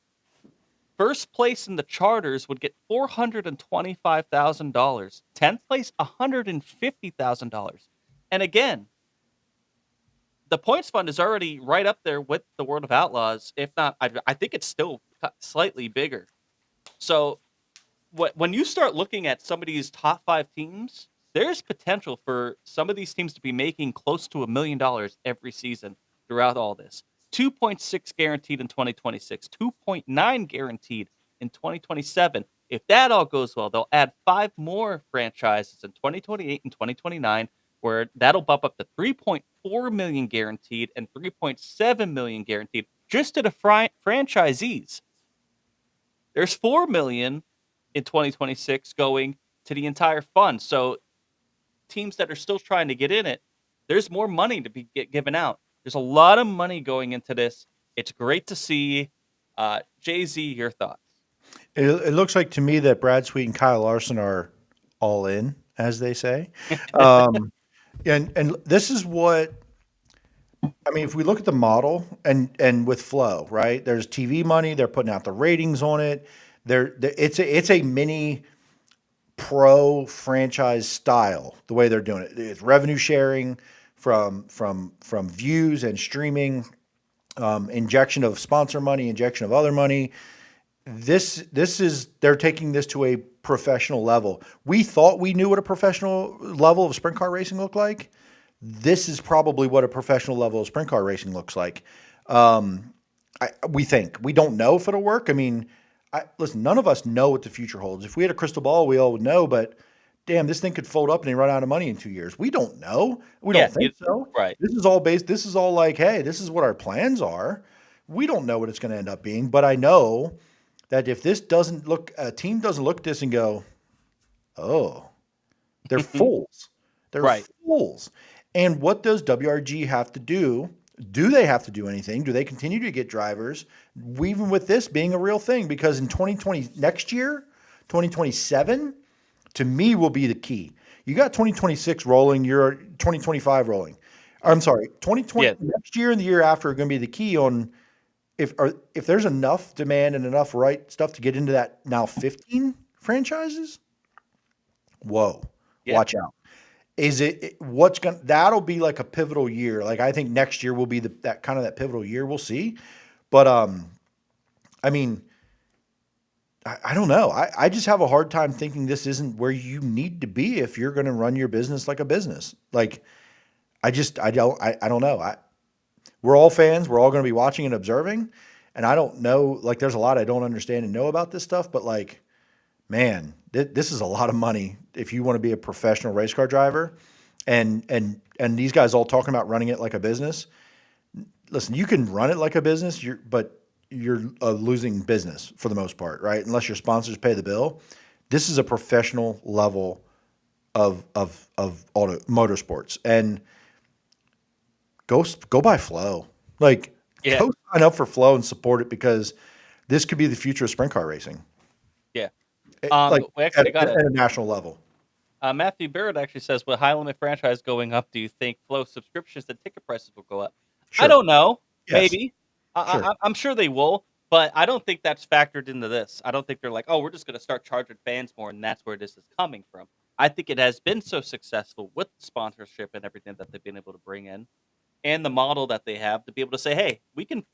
First place in the charters would get $425,000. 10th place, $150,000. And again, the points fund is already right up there with the World of Outlaws. If not, I think it's still slightly bigger. So when you start looking at some of these top 5 teams, there's potential for some of these teams to be making close to $1 million every season throughout all this. 2.6 guaranteed in 2026, 2.9 guaranteed in 2027. If that all goes well, they'll add 5 more franchises in 2028 and 2029, where that'll bump up to 3.4 million guaranteed and 3.7 million guaranteed just to the franchisees. There's 4 million in 2026 going to the entire fund. So teams that are still trying to get in it, there's more money to be given out. There's a lot of money going into this. It's great to see. Jay-Z, your thoughts? It looks like to me that Brad Sweet and Kyle Larson are all in, as they say. And this is what I mean. If we look at the model and with Flow, right? There's TV money. They're putting out the ratings on it. It's a mini pro franchise style. The way they're doing it, it's revenue sharing from views and streaming, injection of sponsor money, injection of other money. This is they're taking this to a professional level. We thought we knew what a professional level of sprint car racing looked like. This is probably what a professional level of sprint car racing looks like. We think. We don't know if it'll work. I mean, listen, none of us know what the future holds. If we had a crystal ball, we all would know, but damn, this thing could fold up and they run out of money in 2 years. We don't know. We don't think so. Right. This is all like, hey, this is what our plans are. We don't know what it's going to end up being, but I know that if this a team doesn't look at this and go, oh, they're fools. They're Right. fools. And what does WRG have to do? Do they have to do anything? Do they continue to get drivers, even with this being a real thing? Because in 2027, to me, will be the key. You got 2026 rolling, you're 2025 rolling. I'm sorry, 2020 next year and the year after are going to be the key on if there's enough demand and enough right stuff to get into that now 15 franchises. Whoa, watch out. That'll be like a pivotal year. Like I think next year will be that pivotal year. We'll see. But I mean, I don't know. I just have a hard time thinking this isn't where you need to be if you're going to run your business like a business. Like I don't know. We're all fans. We're all going to be watching and observing. And I don't know, like there's a lot I don't understand and know about this stuff, but like, man, this is a lot of money if you want to be a professional race car driver, and these guys all talking about running it like a business. Listen, you can run it like a business, but you're losing business for the most part, right? Unless your sponsors pay the bill. This is a professional level of motorsports, and go buy Flow. Like, go sign up for Flow and support it because this could be the future of sprint car racing. Yeah. We actually got at a national level. Matthew Barrett actually says, with high limit franchise going up, do you think Flow subscriptions and ticket prices will go up? Sure. I don't know. Yes. Maybe. Sure. I'm sure they will, but I don't think that's factored into this. I don't think they're like, oh, we're just going to start charging fans more, and that's where this is coming from. I think it has been so successful with sponsorship and everything that they've been able to bring in and the model that they have to be able to say, hey, we can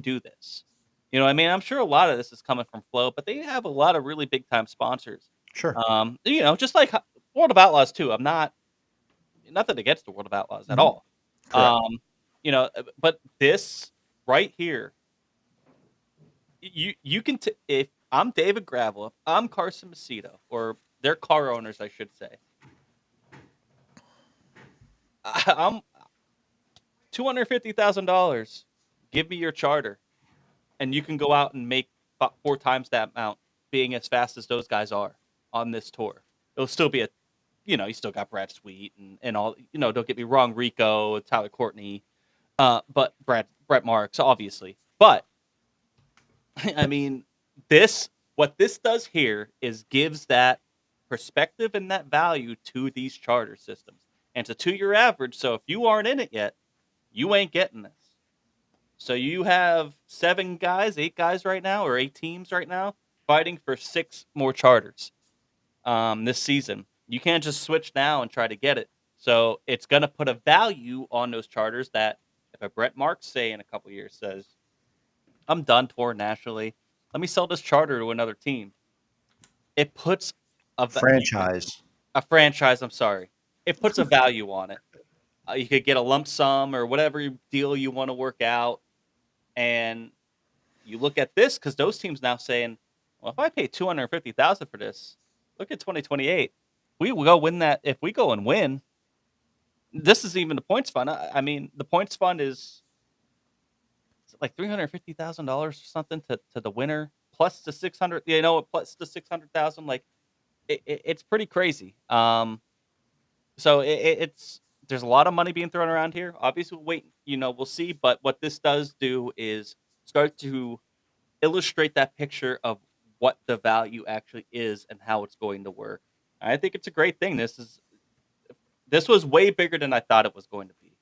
do this. You know, I mean, I'm sure a lot of this is coming from Flow, but they have a lot of really big time sponsors. Sure. You know, just like World of Outlaws too. I'm not nothing against the World of Outlaws at Mhm. all. Correct. You know, but this right here, you can if I'm David Gravel, if I'm Carson Macedo, or their car owners, I should say, I'm $250,000. Give me your charter, and you can go out and make about 4 times that amount, being as fast as those guys are on this tour. It'll still be you know, you still got Brad Sweet and all. You know, don't get me wrong, Rico, Tyler Courtney, but Brett Marks, obviously. But I mean, what this does here is gives that perspective and that value to these charter systems. And it's a 2-year average, so if you aren't in it yet, you ain't getting this. So you have 7 guys, 8 guys right now, or 8 teams right now, fighting for 6 more charters this season. You can't just switch now and try to get it. So it's going to put a value on those charters that if a Brett Marks, say, in a couple years says, I'm done touring nationally, let me sell this charter to another team. It puts Franchise. a franchise, I'm sorry. It puts a value on it. You could get a lump sum or whatever deal you want to work out. And you look at this because those teams now saying, well, if I pay $250,000 for this, look at 2028. We will go win that. If we go and win, this is even the points fund. I mean, the points fund is like $350,000 or something to the winner, plus the 600. You know, plus the 600,000. Like it's pretty crazy. So it's there's a lot of money being thrown around here. Obviously, we'll wait. You know, we'll see. But what this does do is start to illustrate that picture of what the value actually is and how it's going to work. I think it's a great thing. This was way bigger than I thought it was going to be.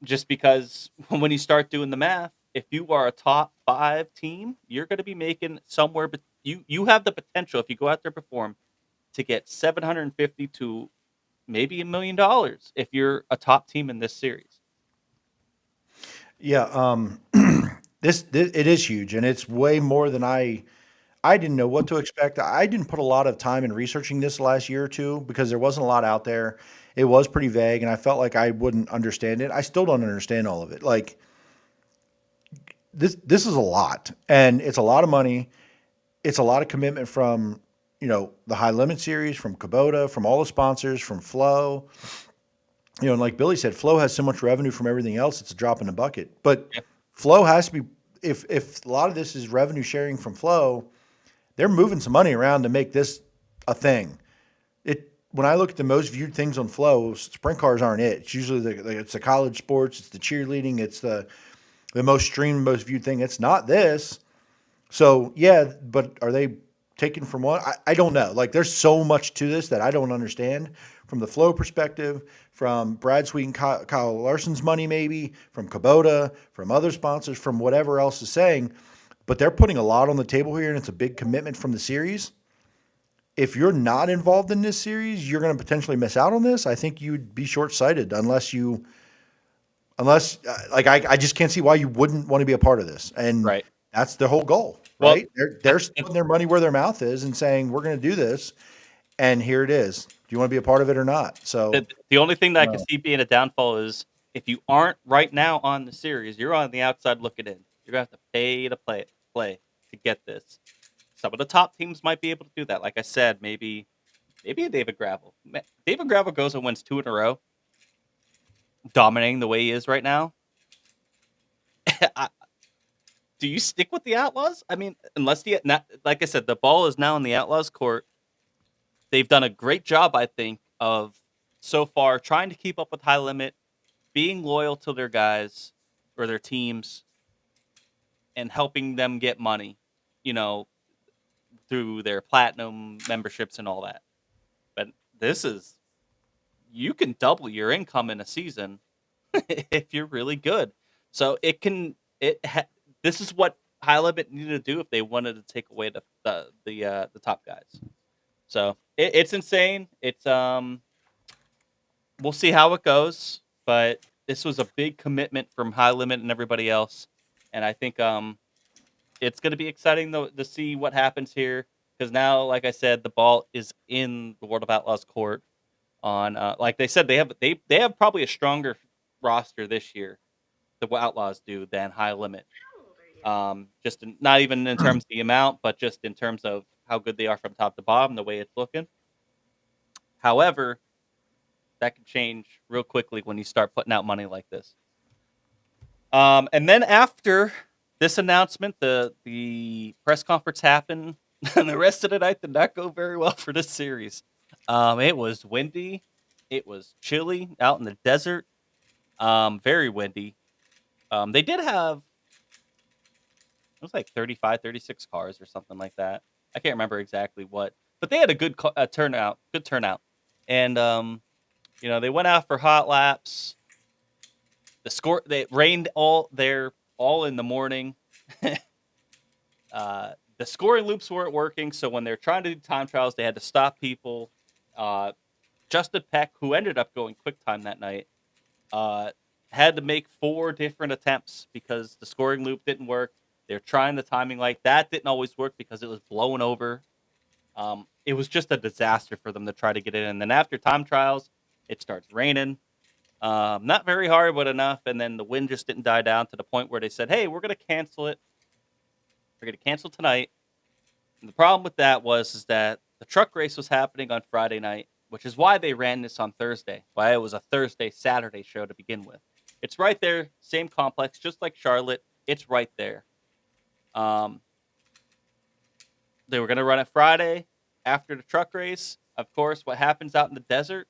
Just because when you start doing the math, if you are a top 5 team, you're going to be making somewhere, but you have the potential if you go out there and perform to get 750 to maybe $1 million if you're a top team in this series. Yeah. This it is huge, and it's way more than I didn't know what to expect. I didn't put a lot of time in researching this last year or two because there wasn't a lot out there. It was pretty vague, and I felt like I wouldn't understand it. I still don't understand all of it. Like this is a lot, and it's a lot of money. It's a lot of commitment from, the High Limit Series, from Kubota, from all the sponsors, from Flow. And like Billy said, Flow has so much revenue from everything else, it's a drop in the bucket. But Yeah. Flow has to be, if a lot of this is revenue sharing from Flow, they're moving some money around to make this a thing. When I look at the most viewed things on Flow, sprint cars aren't it. It's usually it's the college sports, it's the cheerleading, it's the most streamed, most viewed thing. It's not this. So yeah, but are they taken from one? I don't know. Like there's so much to this that I don't understand from the Flow perspective, from Brad Sweet and Kyle Larson's money, maybe from Kubota, from other sponsors, from whatever else is saying. But they're putting a lot on the table here, and it's a big commitment from the series. If you're not involved in this series, you're going to potentially miss out on this. I think you'd be short-sighted unless I just can't see why you wouldn't want to be a part of this. And Right. that's the whole goal, Well, right? They're putting their money where their mouth is and saying, we're going to do this. And here it is. Do you want to be a part of it or not? So The only thing that I can see being a downfall is if you aren't right now on the series, you're on the outside looking in. You're gonna have to pay to play to get this. Some of the top teams might be able to do that. Like I said, maybe a David Gravel. David Gravel goes and wins 2 in a row, dominating the way he is right now. Do you stick with the Outlaws? I mean, unless like I said, the ball is now in the Outlaws' court. They've done a great job, I think, of so far trying to keep up with High Limit, being loyal to their guys or their teams, and helping them get money, through their platinum memberships and all that. But you can double your income in a season if you're really good. So this is what High Limit needed to do if they wanted to take away the top guys. So it's insane. It's we'll see how it goes. But this was a big commitment from High Limit and everybody else, and I think it's going to be exciting though to see what happens here because now, like I said, the ball is in the World of Outlaws court. On like they said, they have probably a stronger roster this year, the Outlaws do, than High Limit. Not even in terms of the amount, but just in terms of how good they are from top to bottom, the way it's looking. However, that can change real quickly when you start putting out money like this. And then after this announcement, the press conference happened, and the rest of the night did not go very well for this series. It was windy, it was chilly out in the desert, very windy. They did have, it was like 35, 36 cars or something like that. I can't remember exactly what, but they had a good turnout, and they went out for hot laps. It rained all in the morning. The scoring loops weren't working, so when they're trying to do time trials, they had to stop people. Justin Peck, who ended up going quick time that night, had to make 4 different attempts because the scoring loop didn't work. They're trying the timing light. That didn't always work because it was blowing over. It was just a disaster for them to try to get in. And then after time trials, it starts raining. Not very hard, but enough. And then the wind just didn't die down to the point where they said, hey, we're going to cancel it. We're going to cancel tonight. And the problem with that is that the truck race was happening on Friday night, which is why they ran this on Thursday. Why it was a Thursday-Saturday show to begin with. It's right there, same complex, just like Charlotte. It's right there. They were going to run it Friday after the truck race. Of course, what happens out in the desert?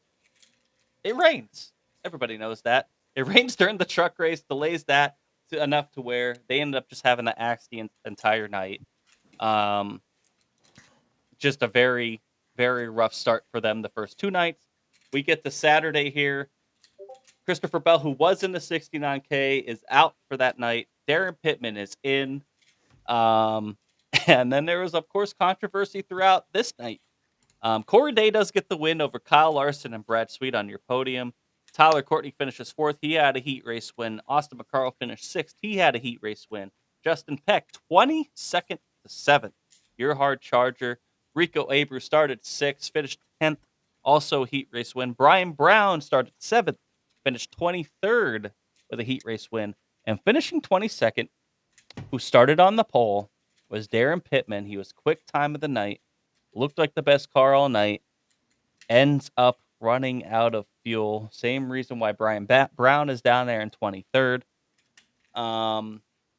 It rains. Everybody knows that. It rains during the truck race, delays that enough to where they ended up just having to axe the entire night. Just a very, very rough start for them the first 2 nights. We get to Saturday here. Christopher Bell, who was in the 69K, is out for that night. Darren Pittman is in. And then there was, of course, controversy throughout this night. Corey Day does get the win over Kyle Larson and Brad Sweet on your podium. Tyler Courtney finishes 4th. He had a heat race win. Austin McCarl finished 6th. He had a heat race win. Justin Peck, 22nd to 7th. Your hard charger. Rico Abreu started 6th, finished 10th. Also heat race win. Brian Brown started 7th, finished 23rd with a heat race win. And finishing 22nd, who started on the pole, was Darren Pittman. He was quick time of the night. Looked like the best car all night. Ends up running out of fuel. Same reason why Brian Brown is down there in 23rd.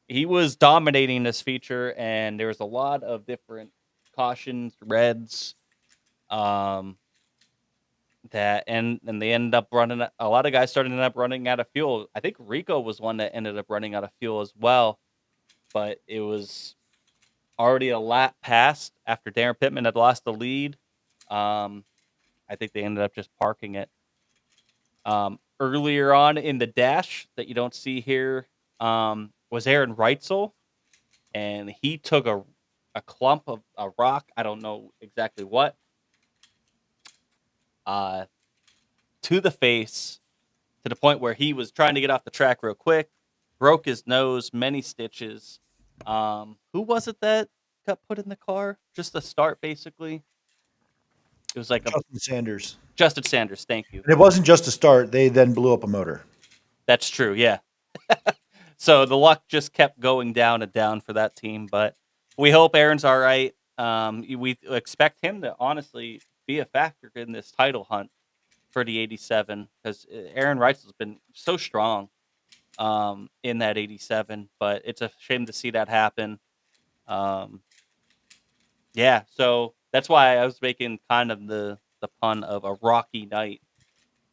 He was dominating this feature, and there was a lot of different cautions, reds, and they ended up running. A lot of guys started up running out of fuel. I think Rico was one that ended up running out of fuel as well, but it was already a lap past after Darren Pittman had lost the lead. I think they ended up just parking it. Earlier on in the dash that you don't see here was Aaron Reitzel, and he took a clump of a rock, I don't know exactly what, to the face, to the point where he was trying to get off the track real quick, broke his nose, many stitches. Who was it that got put in the car? Just the start, basically. It was like Justin Sanders. Justin Sanders, thank you. And it wasn't just a start. They then blew up a motor. That's true, yeah. So the luck just kept going down and down for that team, but we hope Aaron's all right. We expect him to honestly be a factor in this title hunt for the 87 because Aaron Reitzel's been so strong in that 87, but it's a shame to see that happen. Yeah, so that's why I was making kind of the pun of a rocky night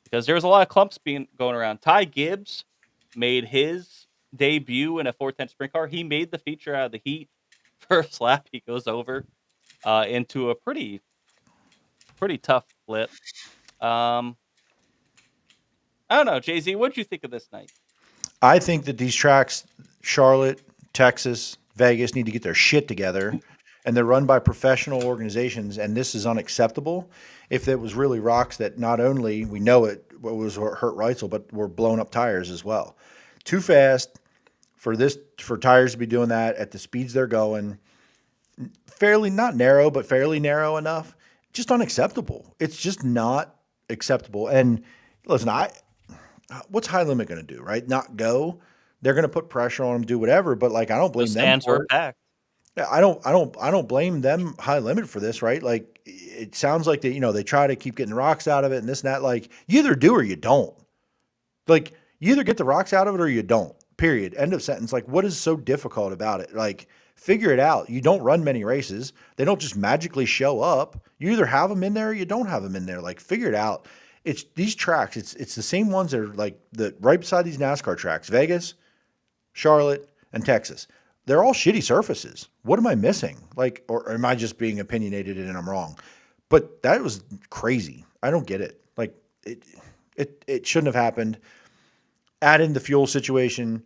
because there was a lot of clumps going around. Ty Gibbs made his debut in a 410 sprint car. He made the feature out of the heat. First lap, he goes over into a pretty tough flip. I don't know, Jay-Z, what did you think of this night? I think that these tracks, Charlotte, Texas, Vegas, need to get their shit together, and they're run by professional organizations, and this is unacceptable. If it was really rocks that not only we know it what was hurt Reitzel, but were blown up tires as well. Too fast for tires to be doing that at the speeds they're going. Fairly not narrow, but fairly narrow enough. Just unacceptable. It's just not acceptable. And listen, what's high limit going to do? Right? Not go. They're going to put pressure on them, do whatever. But like, I don't blame The them stands for were it. packed. Yeah, I don't blame them high limit for this, right? Like, it sounds like they try to keep getting rocks out of it and this and that. Like, you either do or you don't. Like, you either get the rocks out of it or you don't. Period. End of sentence. Like, what is so difficult about it? Like, figure it out. You don't run many races. They don't just magically show up. You either have them in there or you don't have them in there. Like, figure it out. It's these tracks. It's the same ones that are like right beside these NASCAR tracks: Vegas, Charlotte, and Texas. They're all shitty surfaces. What am I missing? Like, or am I just being opinionated and I'm wrong? But that was crazy. I don't get it. Like, it shouldn't have happened. Add in the fuel situation,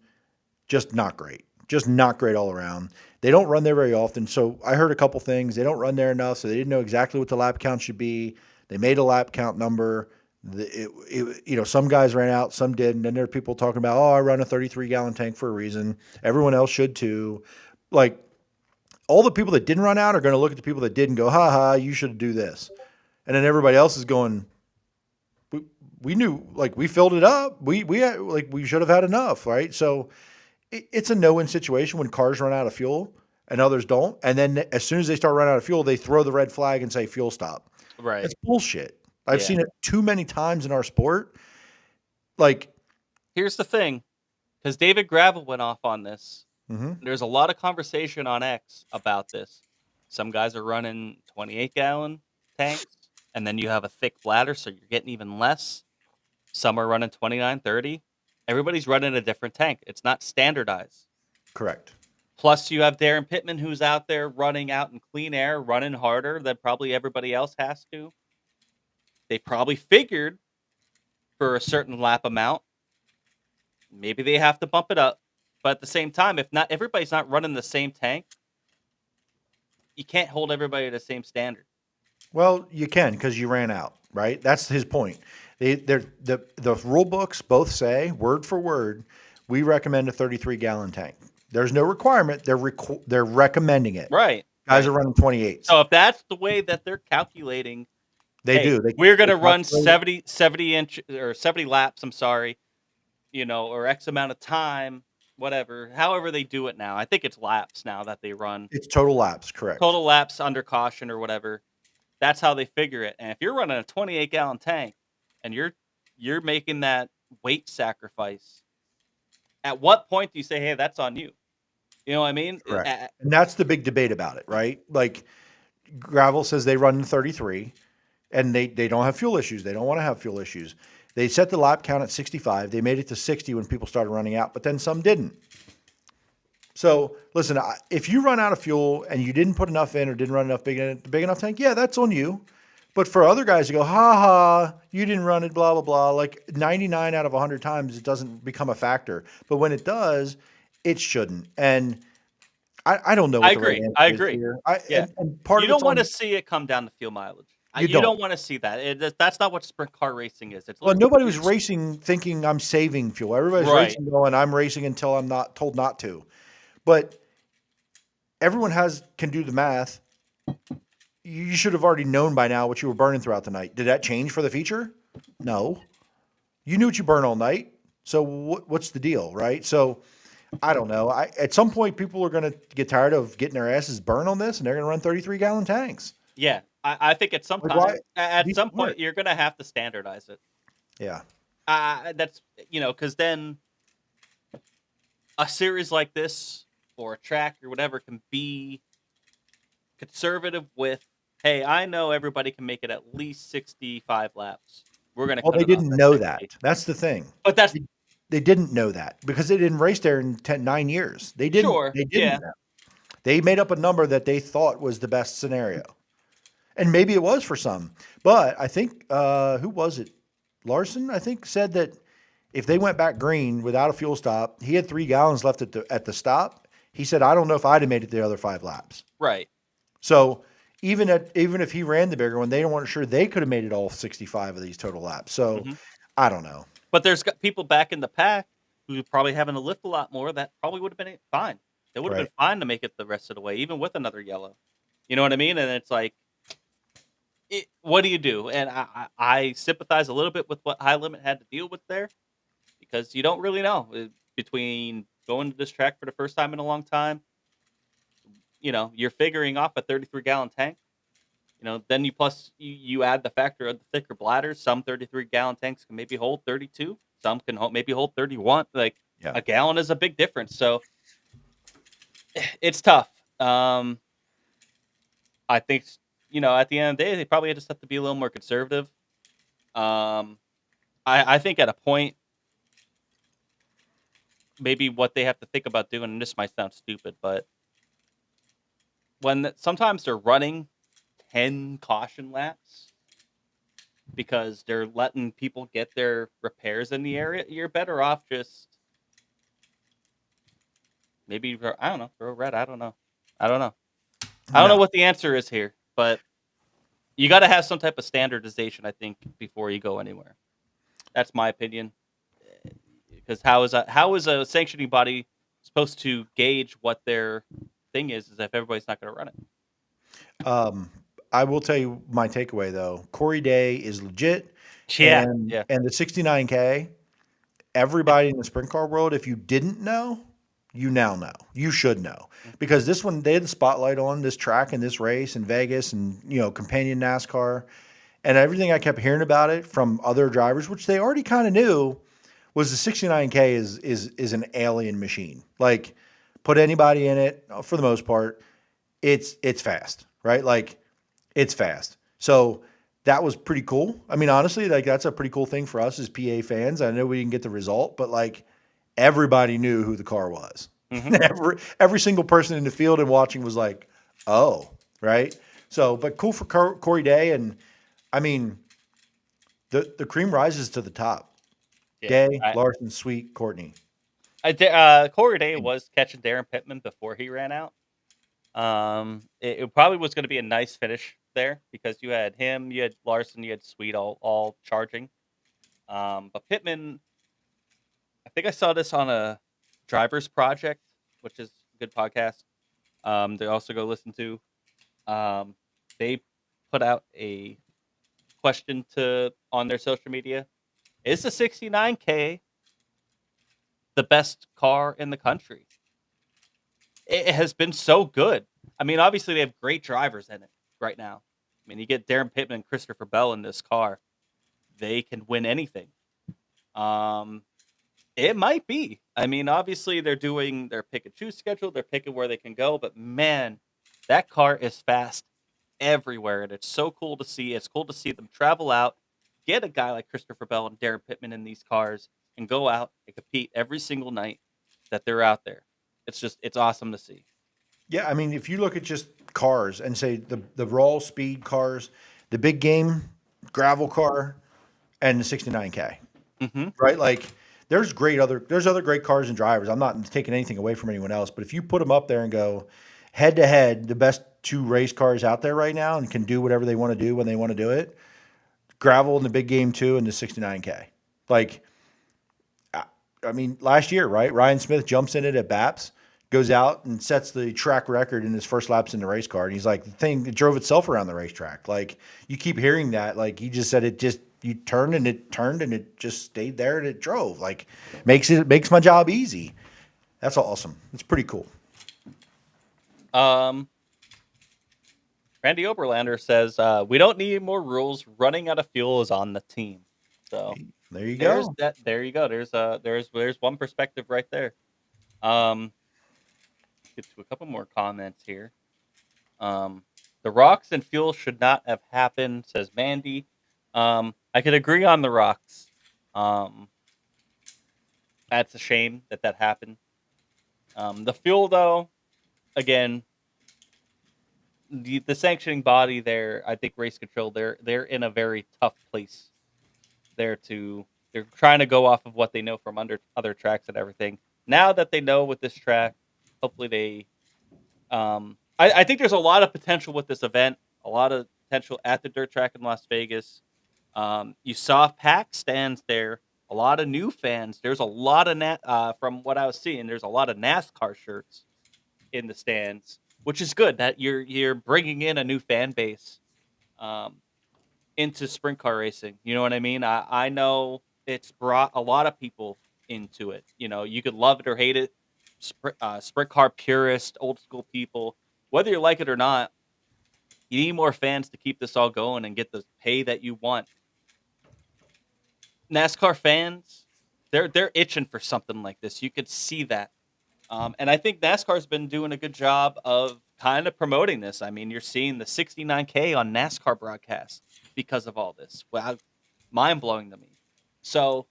just not great. Just not great all around. They don't run there very often. So I heard a couple things. They don't run there enough, so they didn't know exactly what the lap count should be. They made a lap count number. Some guys ran out, some didn't. And there are people talking about, oh, I run a 33-gallon tank for a reason. Everyone else should too. Like, all the people that didn't run out are going to look at the people that did and go, ha ha, you should do this. And then everybody else is going, we knew, like, we filled it up. We should have had enough, right? So it's a no-win situation when cars run out of fuel and others don't. And then as soon as they start running out of fuel, they throw the red flag and say fuel stop. Right. It's bullshit. I've seen it too many times in our sport. Like, here's the thing, because David Gravel went off on this. Mm-hmm. There's a lot of conversation on X about this. Some guys are running 28-gallon tanks, and then you have a thick bladder, so you're getting even less. Some are running 29, 30. Everybody's running a different tank. It's not standardized. Correct. Plus, you have Darren Pittman, who's out there running out in clean air, running harder than probably everybody else has to. They probably figured for a certain lap amount, maybe they have to bump it up. But at the same time, if not everybody's not running the same tank, you can't hold everybody to the same standard. Well, you can because you ran out, right? That's his point. The rule books both say, word for word, we recommend a 33-gallon tank. There's no requirement. They're recommending it. Right. Guys are running 28. So if that's the way that they're calculating, They do. We're going to run 70 inch or 70 laps. I'm sorry, or X amount of time, whatever. However they do it now. I think it's laps now that they run. It's total laps, correct? Total laps under caution or whatever. That's how they figure it. And if you're running a 28-gallon tank and you're making that weight sacrifice, at what point do you say, "Hey, that's on you"? You know what I mean? Correct. And that's the big debate about it, right? Like, Gravel says they run 33. And they don't have fuel issues. They don't want to have fuel issues. They set the lap count at 65. They made it to 60 when people started running out, but then some didn't. So listen, if you run out of fuel and you didn't put enough in or didn't run enough big enough tank, yeah, that's on you. But for other guys to go, ha ha, you didn't run it, blah, blah, blah, like 99 out of 100 times, it doesn't become a factor. But when it does, it shouldn't. And I don't know what the right answer I is agree. here. And part you of don't it's want to on- see it come down to fuel mileage. You don't don't. want to see that. That's not what sprint car racing is. It's Well, nobody was racing thinking I'm saving fuel. Everybody's Right. racing going, I'm racing until I'm not told not to. But everyone can do the math. You should have already known by now what you were burning throughout the night. Did that change for the feature? No. You knew what you burn all night. So what's the deal, right? So I don't know. At some point, people are going to get tired of getting their asses burned on this, and they're going to run 33-gallon tanks. Yeah, I think at some Like, time, why- at be some smart. point, you're going to have to standardize it. Yeah. That's because then a series like this or a track or whatever can be conservative with, hey, I know everybody can make it at least 65 laps. We're going to. Well, they didn't know that. That's the thing. But that's They didn't know that because they didn't race there in 9 years. They didn't. Sure, They didn't. yeah. know. They made up a number that they thought was the best scenario. And maybe it was for some. But I think, who was it? Larson, I think, said that if they went back green without a fuel stop, he had 3 gallons left at the stop. He said, I don't know if I'd have made it the other 5 laps. right. So even if he ran the bigger one, they weren't sure they could have made it all 65 of these total laps. So I don't know. But there's got people back in the pack who probably having to lift a lot more that probably would have been fine. They would have Right. been fine to make it the rest of the way, even with another yellow. You know what I mean? And it's like, what do you do? And I sympathize a little bit with what High Limit had to deal with there because you don't really know between going to this track for the first time in a long time. You know, you're figuring off a 33-gallon tank. You know, then you add the factor of the thicker bladders. Some 33-gallon tanks can maybe hold 32. Some can maybe hold 31. Like Yeah. a gallon is a big difference. So it's tough. I think at the end of the day, they probably just have to be a little more conservative. I think at a point, maybe what they have to think about doing, and this might sound stupid, but sometimes they're running 10 caution laps because they're letting people get their repairs in the area, you're better off just maybe, I don't know, throw red. I don't know. I don't know what the answer is here, but you got to have some type of standardization, I think, before you go anywhere. That's my opinion. Because how is a sanctioning body supposed to gauge what their thing is if everybody's not going to run it? I will tell you my takeaway though. Corey Day is legit. Yeah. And the 69K, everybody in the sprint car world, if you didn't know, you now know. You should know. Because this one, they had the spotlight on this track and this race in Vegas and, companion NASCAR. And everything I kept hearing about it from other drivers, which they already kind of knew, was the 69K is an alien machine. Like, put anybody in it, for the most part, it's fast, right? Like, it's fast. So that was pretty cool. I mean, honestly, like that's a pretty cool thing for us as PA fans. I know we didn't get the result, but like everybody knew who the car was. Mm-hmm. Every single person in the field and watching was like, oh, right. So, but cool for Corey Day. And I mean, the cream rises to the top. Yeah, Day, Larson, Sweet, Courtney. Corey Day was catching Darren Pittman before he ran out. It probably was going to be a nice finish there because you had him, you had Larson, you had Sweet all charging. But Pittman, I think I saw this on a Drivers Project, which is a good podcast. They also go listen to. They put out a question on their social media. Is the 69K the best car in the country? It has been so good. I mean, obviously they have great drivers in it right now. I mean, you get Darren Pittman and Christopher Bell in this car. They can win anything. It might be. I mean, obviously they're doing their pick and choose schedule. They're picking where they can go. But man, that car is fast everywhere. And it's so cool to see. It's cool to see them travel out, get a guy like Christopher Bell and Darren Pittman in these cars, and go out and compete every single night that they're out there. It's awesome to see. Yeah, I mean, if you look at just cars and say the raw speed cars, the big game gravel car, and the 69K, right? Like, there's other great cars and drivers. I'm not taking anything away from anyone else, but if you put them up there and go head to head, the best two race cars out there right now and can do whatever they want to do when they want to do it, gravel in the big game too, and the 69K. Like, I mean, last year, right? Ryan Smith jumps in it at BAPS, goes out and sets the track record in his first laps in the race car. And he's like, the thing, it drove itself around the racetrack. Like, you keep hearing that. Like, he just said you turned and it just stayed there and it drove. Like, makes my job easy. That's awesome. It's pretty cool. Randy Oberlander says, we don't need more rules. Running out of fuel is on the team. So there you go. There you go. There's one perspective right there. Get to a couple more comments here. The rocks and fuel should not have happened, says Mandy. I could agree on the rocks. That's a shame that happened. The fuel, though, again, the sanctioning body there, I think race control, they're in a very tough place. They're trying to go off of what they know from other tracks and everything. Now that they know with this track, hopefully they I think there's a lot of potential with this event, a lot of potential at the dirt track in Las Vegas. You saw packed stands there, a lot of new fans. There's a lot of from what I was seeing, there's a lot of NASCAR shirts in the stands, which is good that you're bringing in a new fan base um, into sprint car racing. You know what I mean? I know it's brought a lot of people into it. You know, you could love it or hate it. Sprint car purist, old school people, whether you like it or not, you need more fans to keep this all going and get the pay that you want. NASCAR fans, they're itching for something like this. You could see that. And I think NASCAR's been doing a good job of kind of promoting this. I mean, you're seeing the 69K on NASCAR broadcast because of all this. Wow, mind blowing to me. So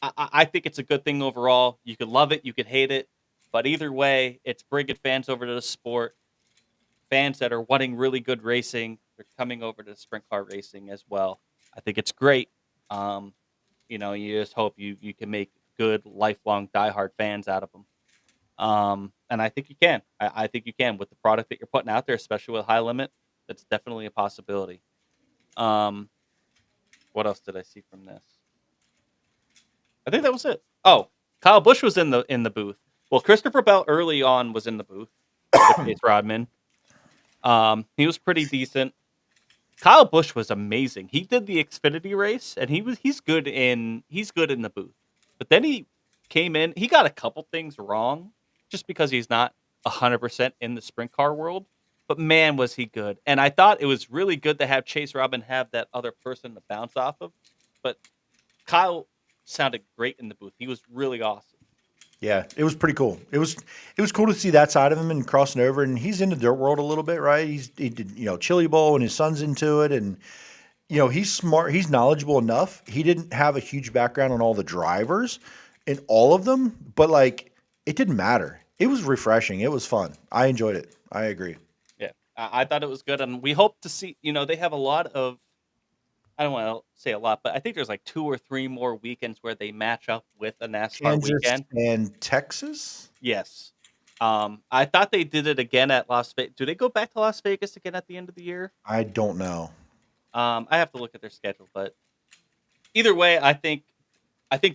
I think it's a good thing overall. You could love it, you could hate it, but either way, it's bringing fans over to the sport. Fans that are wanting really good racing, they're coming over to sprint car racing as well. I think it's great. Um, you just hope you can make good, lifelong, diehard fans out of them. And I think you can. I think you can with the product that you're putting out there, especially with High Limit. That's definitely a possibility. Um, what else did I see from this? I think that was it. Oh, Kyle Busch was in the booth. Well, Christopher Bell early on was in the booth with Chase Rodman. He was pretty decent. Kyle Busch was amazing. He did the Xfinity race, and he's good in the booth. But then he came in. He got a couple things wrong, just because he's not 100% in the sprint car world. But man, was he good! And I thought it was really good to have Chase Robin have that other person to bounce off of. But Kyle sounded great in the booth. He was really awesome. Yeah, it was pretty cool. It was cool to see that side of him and crossing over. And he's into dirt world a little bit, right? He did Chili Bowl, and his son's into it, and he's smart. He's knowledgeable enough. He didn't have a huge background on all the drivers in all of them, but like it didn't matter. It was refreshing. It was fun. I enjoyed it. I agree. Yeah, I thought it was good, and we hope to see. They have a lot of. I don't want to say a lot, but I think there's like 2 or 3 more weekends where they match up with a NASCAR Kansas weekend. and Texas. Yes. I thought they did it again at Las Vegas. Do they go back to Las Vegas again at the end of the year? I don't know. I have to look at their schedule, but either way, I think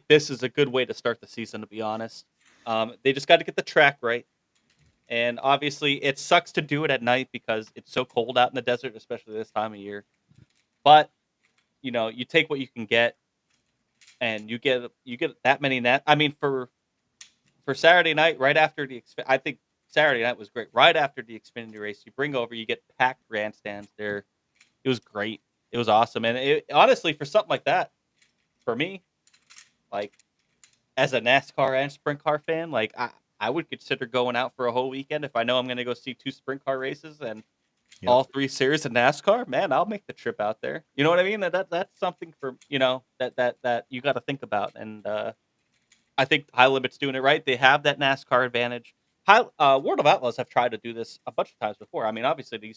this is a good way to start the season. To be honest, they just got to get the track right, and obviously, it sucks to do it at night because it's so cold out in the desert, especially this time of year. But you take what you can get, and you get that many net. I mean, for Saturday night, right after I think Saturday night was great. Right after the Xfinity race, you bring over, you get packed grandstands there. It was great. It was awesome, and honestly, for something like that, for me, like as a NASCAR and sprint car fan, like I would consider going out for a whole weekend if I know I'm going to go see 2 sprint car races and all 3 series of NASCAR. Man, I'll make the trip out there. You know what I mean? That's something for that you got to think about, and I think High Limit's doing it right. They have that NASCAR advantage. World of Outlaws have tried to do this a bunch of times before. I mean, obviously they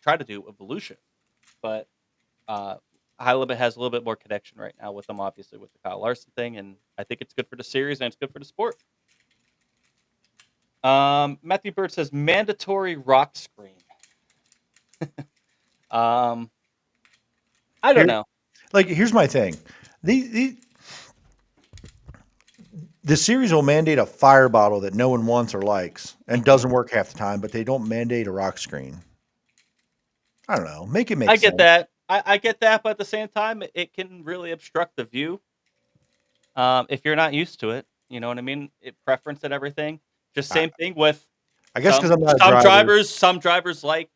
try to do Evolution, but High Limit has a little bit more connection right now with them, obviously with the Kyle Larson thing, and I think it's good for the series and it's good for the sport. Matthew Bird says mandatory rock screen. I don't know. Like, here's my thing. The series will mandate a fire bottle that no one wants or likes and doesn't work half the time, but they don't mandate a rock screen. I don't know. Make it make sense. I get that. I get that, but at the same time, it can really obstruct the view if you're not used to it. You know what I mean? Preference and everything. Just same thing with. I guess because I'm not a some driver. drivers. Some drivers like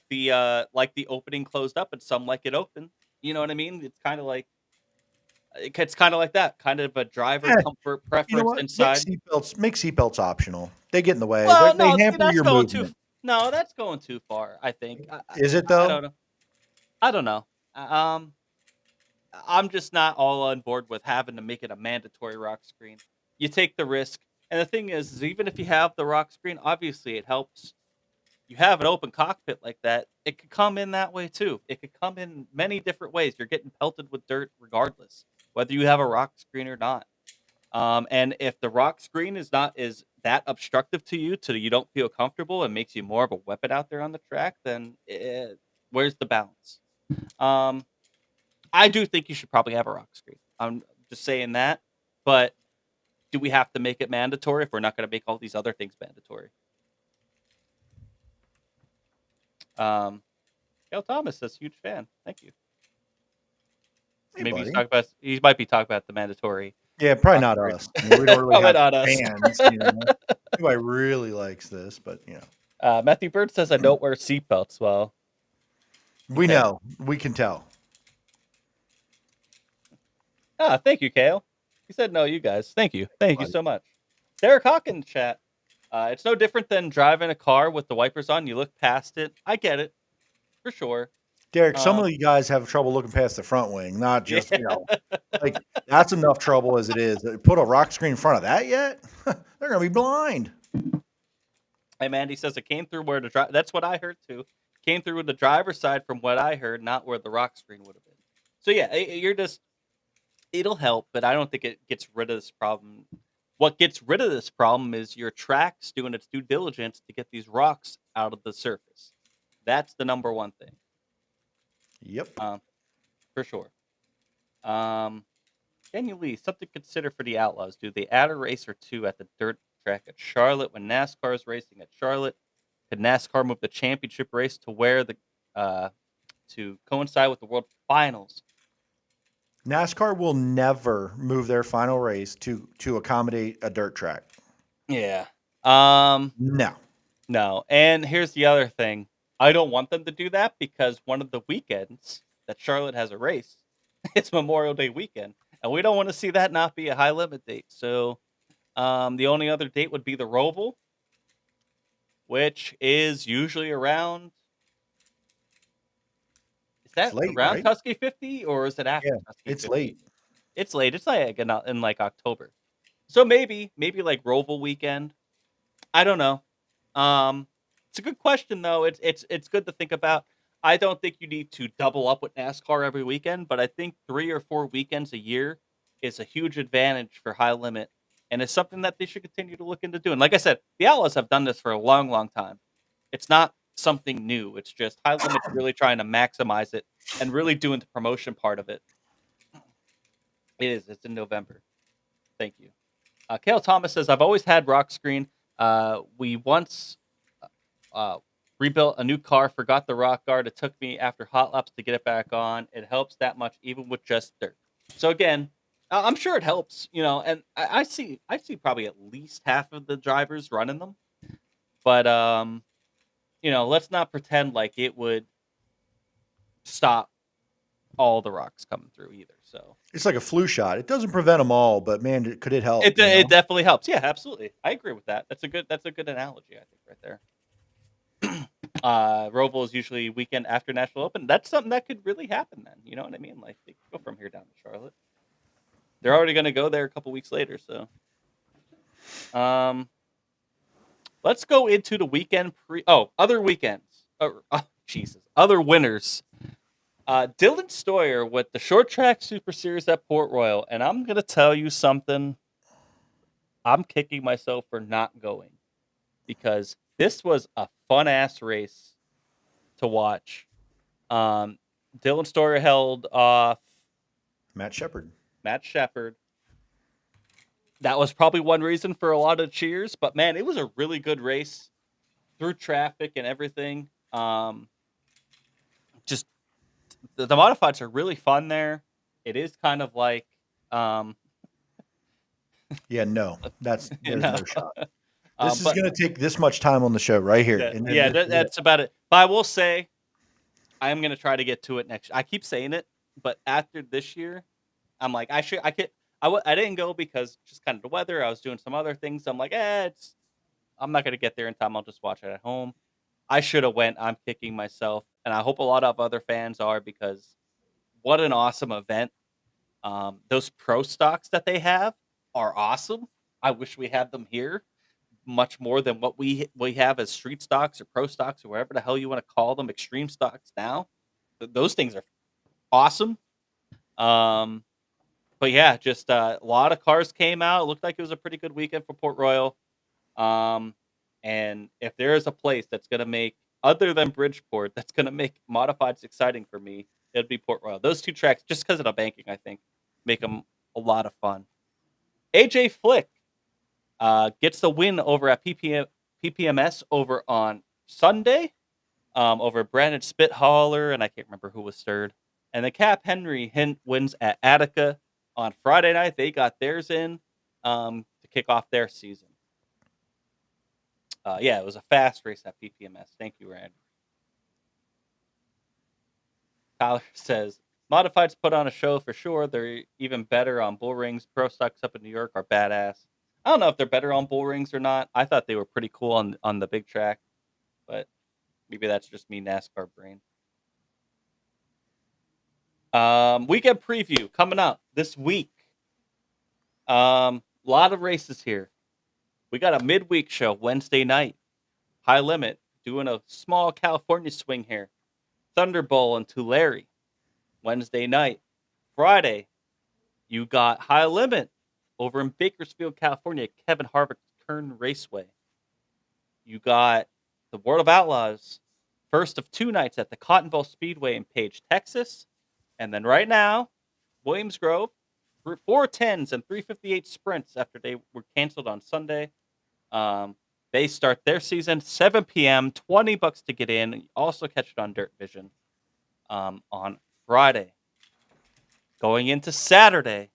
the opening closed up, and some like it open. You know what I mean? It's kind of like that. Kind of a driver comfort preference You know what? inside. Make seatbelts optional. They get in the way. Well, they no, hamper that's your going movement. No, that's going too far. I think. Is it though? I don't know. I'm just not all on board with having to make it a mandatory rock screen. You take the risk, and the thing is even if you have the rock screen, obviously it helps. You have an open cockpit like that, it could come in that way too. It could come in many different ways. You're getting pelted with dirt regardless, whether you have a rock screen or not. And if the rock screen is that obstructive to you you don't feel comfortable and makes you more of a weapon out there on the track, then where's the balance? I do think you should probably have a rock screen. I'm just saying that. But do we have to make it mandatory if we're not going to make all these other things mandatory? Gail Thomas says, huge fan. Thank you. Hey, Maybe buddy. he might be talking about the mandatory. Yeah, probably not rock us. I mean, we don't really Probably have not us. fans. Nobody really likes this, but Matthew Bird says I don't wear seatbelts. Well, we okay. know. We can tell. Thank you, Kale. He said no, you guys. Thank you. Thank you so much. Derek Hawkins chat. It's no different than driving a car with the wipers on. You look past it. I get it. For sure. Derek, some of you guys have trouble looking past the front wing, not just, like that's enough trouble as it is. Put a rock screen in front of that yet? They're going to be blind. Hey, Mandy says it came through where the drive. That's what I heard too. Came through with the driver's side from what I heard, not where the rock screen would have been. So yeah, you're just. It'll help, but I don't think it gets rid of this problem. What gets rid of this problem is your track's doing its due diligence to get these rocks out of the surface. That's the number one thing. Yep. For sure. Daniel Lee, something to consider for the Outlaws. Do they add a race or two at the dirt track at Charlotte when NASCAR is racing at Charlotte? Could NASCAR move the championship race to where to coincide with the World Finals? NASCAR will never move their final race to accommodate a dirt track. Yeah. No. And here's the other thing. I don't want them to do that because one of the weekends that Charlotte has a race, it's Memorial Day weekend, and we don't want to see that not be a high limit date. So the only other date would be the Roval, which is usually around. Is that late, around right? Tusky 50 or is it after? Yeah, Tusky it's 50? late. It's late. It's like in like October. So maybe like Roval weekend. I don't know. It's a good question though. It's good to think about. I don't think you need to double up with NASCAR every weekend, but I think 3 or 4 weekends a year is a huge advantage for high limit, and it's something that they should continue to look into doing. Like I said, the Outlaws have done this for a long, long time. It's not something new. It's just high limit really trying to maximize it and really doing the promotion part of it. It is. It's in November. Thank you. Kale Thomas says, I've always had rock screen. We once rebuilt a new car, forgot the rock guard. It took me after hot laps to get it back on. It helps that much, even with just dirt. So again, I'm sure it helps, and I see probably at least half of the drivers running them. But let's not pretend like it would stop all the rocks coming through either. So it's like a flu shot. It doesn't prevent them all, but man, could it help? It definitely helps. Yeah, absolutely. I agree with that. That's a good analogy, I think, right there. Roval is usually weekend after National Open. That's something that could really happen then. You know what I mean? Like they could go from here down to Charlotte. They're already going to go there a couple weeks later. So, let's go into the weekend other weekends. Jesus, other winners. Dylan Stoyer with the Short Track Super Series at Port Royal, and I'm going to tell you something. I'm kicking myself for not going because this was a fun-ass race to watch. Dylan Stoyer held off Matt Shepard. That was probably one reason for a lot of cheers, but man, it was a really good race through traffic and everything. Just the modifieds are really fun there. It is kind of like yeah, no, there's no shot. This is but going to take this much time on the show right here. That's about it. But I will say, I am going to try to get to it next. I keep saying it, but after this year, I'm like, I didn't go because just kind of the weather. I was doing some other things. I'm like, I'm not going to get there in time. I'll just watch it at home. I should have went. I'm kicking myself, and I hope a lot of other fans are because what an awesome event. Those pro stocks that they have are awesome. I wish we had them here much more than what we have as street stocks or pro stocks or whatever the hell you want to call them, extreme stocks now. Those things are awesome. But yeah, just a lot of cars came out. It looked like it was a pretty good weekend for Port Royal. And if there is a place that's going to make, other than Bridgeport, that's going to make modifieds exciting for me, It'd be Port Royal. Those two tracks, just because of the banking, I think, make them a lot of fun. AJ Flick gets the win over at PPMS over on Sunday, over Brandon Spithaller, and I can't remember who was third. And the Cap Henry wins at Attica on Friday night. They got theirs in to kick off their season. Yeah, it was a fast race at PPMS. Thank you, Randy. Tyler says, Modifieds put on a show for sure. They're even better on bull rings. Pro stocks up in New York are badass. I don't know if they're better on bull rings or not. I thought they were pretty cool on the big track, but maybe that's just me NASCAR brain. Weekend preview coming up this week. Lot of races here. We got a midweek show Wednesday night. High Limit doing a small California swing here. Thunderbolt and Tulare Wednesday night. Friday, you got High Limit over in Bakersfield, California, Kevin Harvick Kern Raceway. You got the World of Outlaws, first of two nights at the Cotton Bowl Speedway in Page, Texas. And then right now, Williams Grove, 410s and 358 sprints after they were canceled on Sunday. They start their season 7 p.m., $20 to get in. You also catch it on Dirt Vision on Friday. Going into Saturday,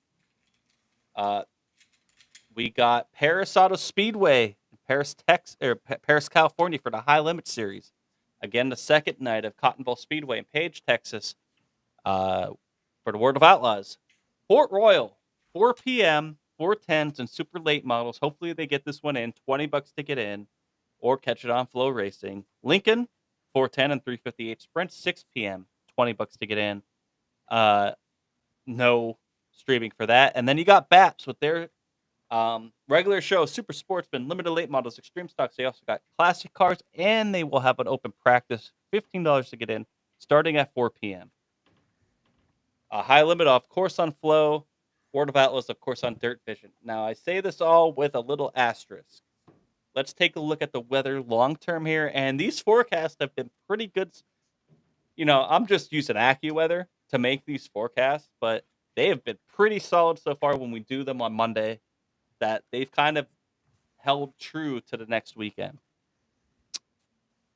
we got Paris Auto Speedway in Paris, California for the High Limit Series. Again, the second night of Cotton Bowl Speedway in Page, Texas for the World of Outlaws. Port Royal, 4 p.m., 410s and super late models. Hopefully they get this one in. $20 to get in or catch it on Flow Racing. Lincoln, 410 and 358 sprints, 6 p.m., $20 to get in. No streaming for that. And then you got BAPS with their regular show, Super Sportsman, limited late models, extreme stocks. They also got classic cars, and they will have an open practice, $15 to get in, starting at 4 p.m. High Limit, of course, on Flow. World of Outlaws, of course, on Dirt Vision. Now, I say this all with a little asterisk. Let's take a look at the weather long term here, and these forecasts have been pretty good. You know, I'm just using AccuWeather to make these forecasts, but they have been pretty solid so far when we do them on Monday, that they've kind of held true to the next weekend.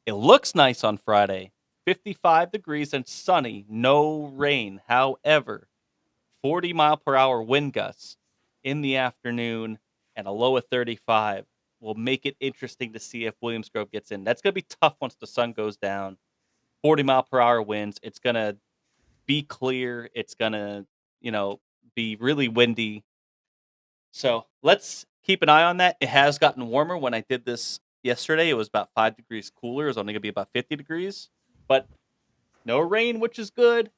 It looks nice on Friday, 55 degrees and sunny, no rain. However, 40-mile-per-hour wind gusts in the afternoon and a low of 35 will make it interesting to see if Williams Grove gets in. That's going to be tough once the sun goes down. 40-mile-per-hour winds. It's going to be clear. It's going to, be really windy. So let's keep an eye on that. It has gotten warmer. When I did this yesterday, it was about 5 degrees cooler. It was only going to be about 50 degrees. But no rain, which is good.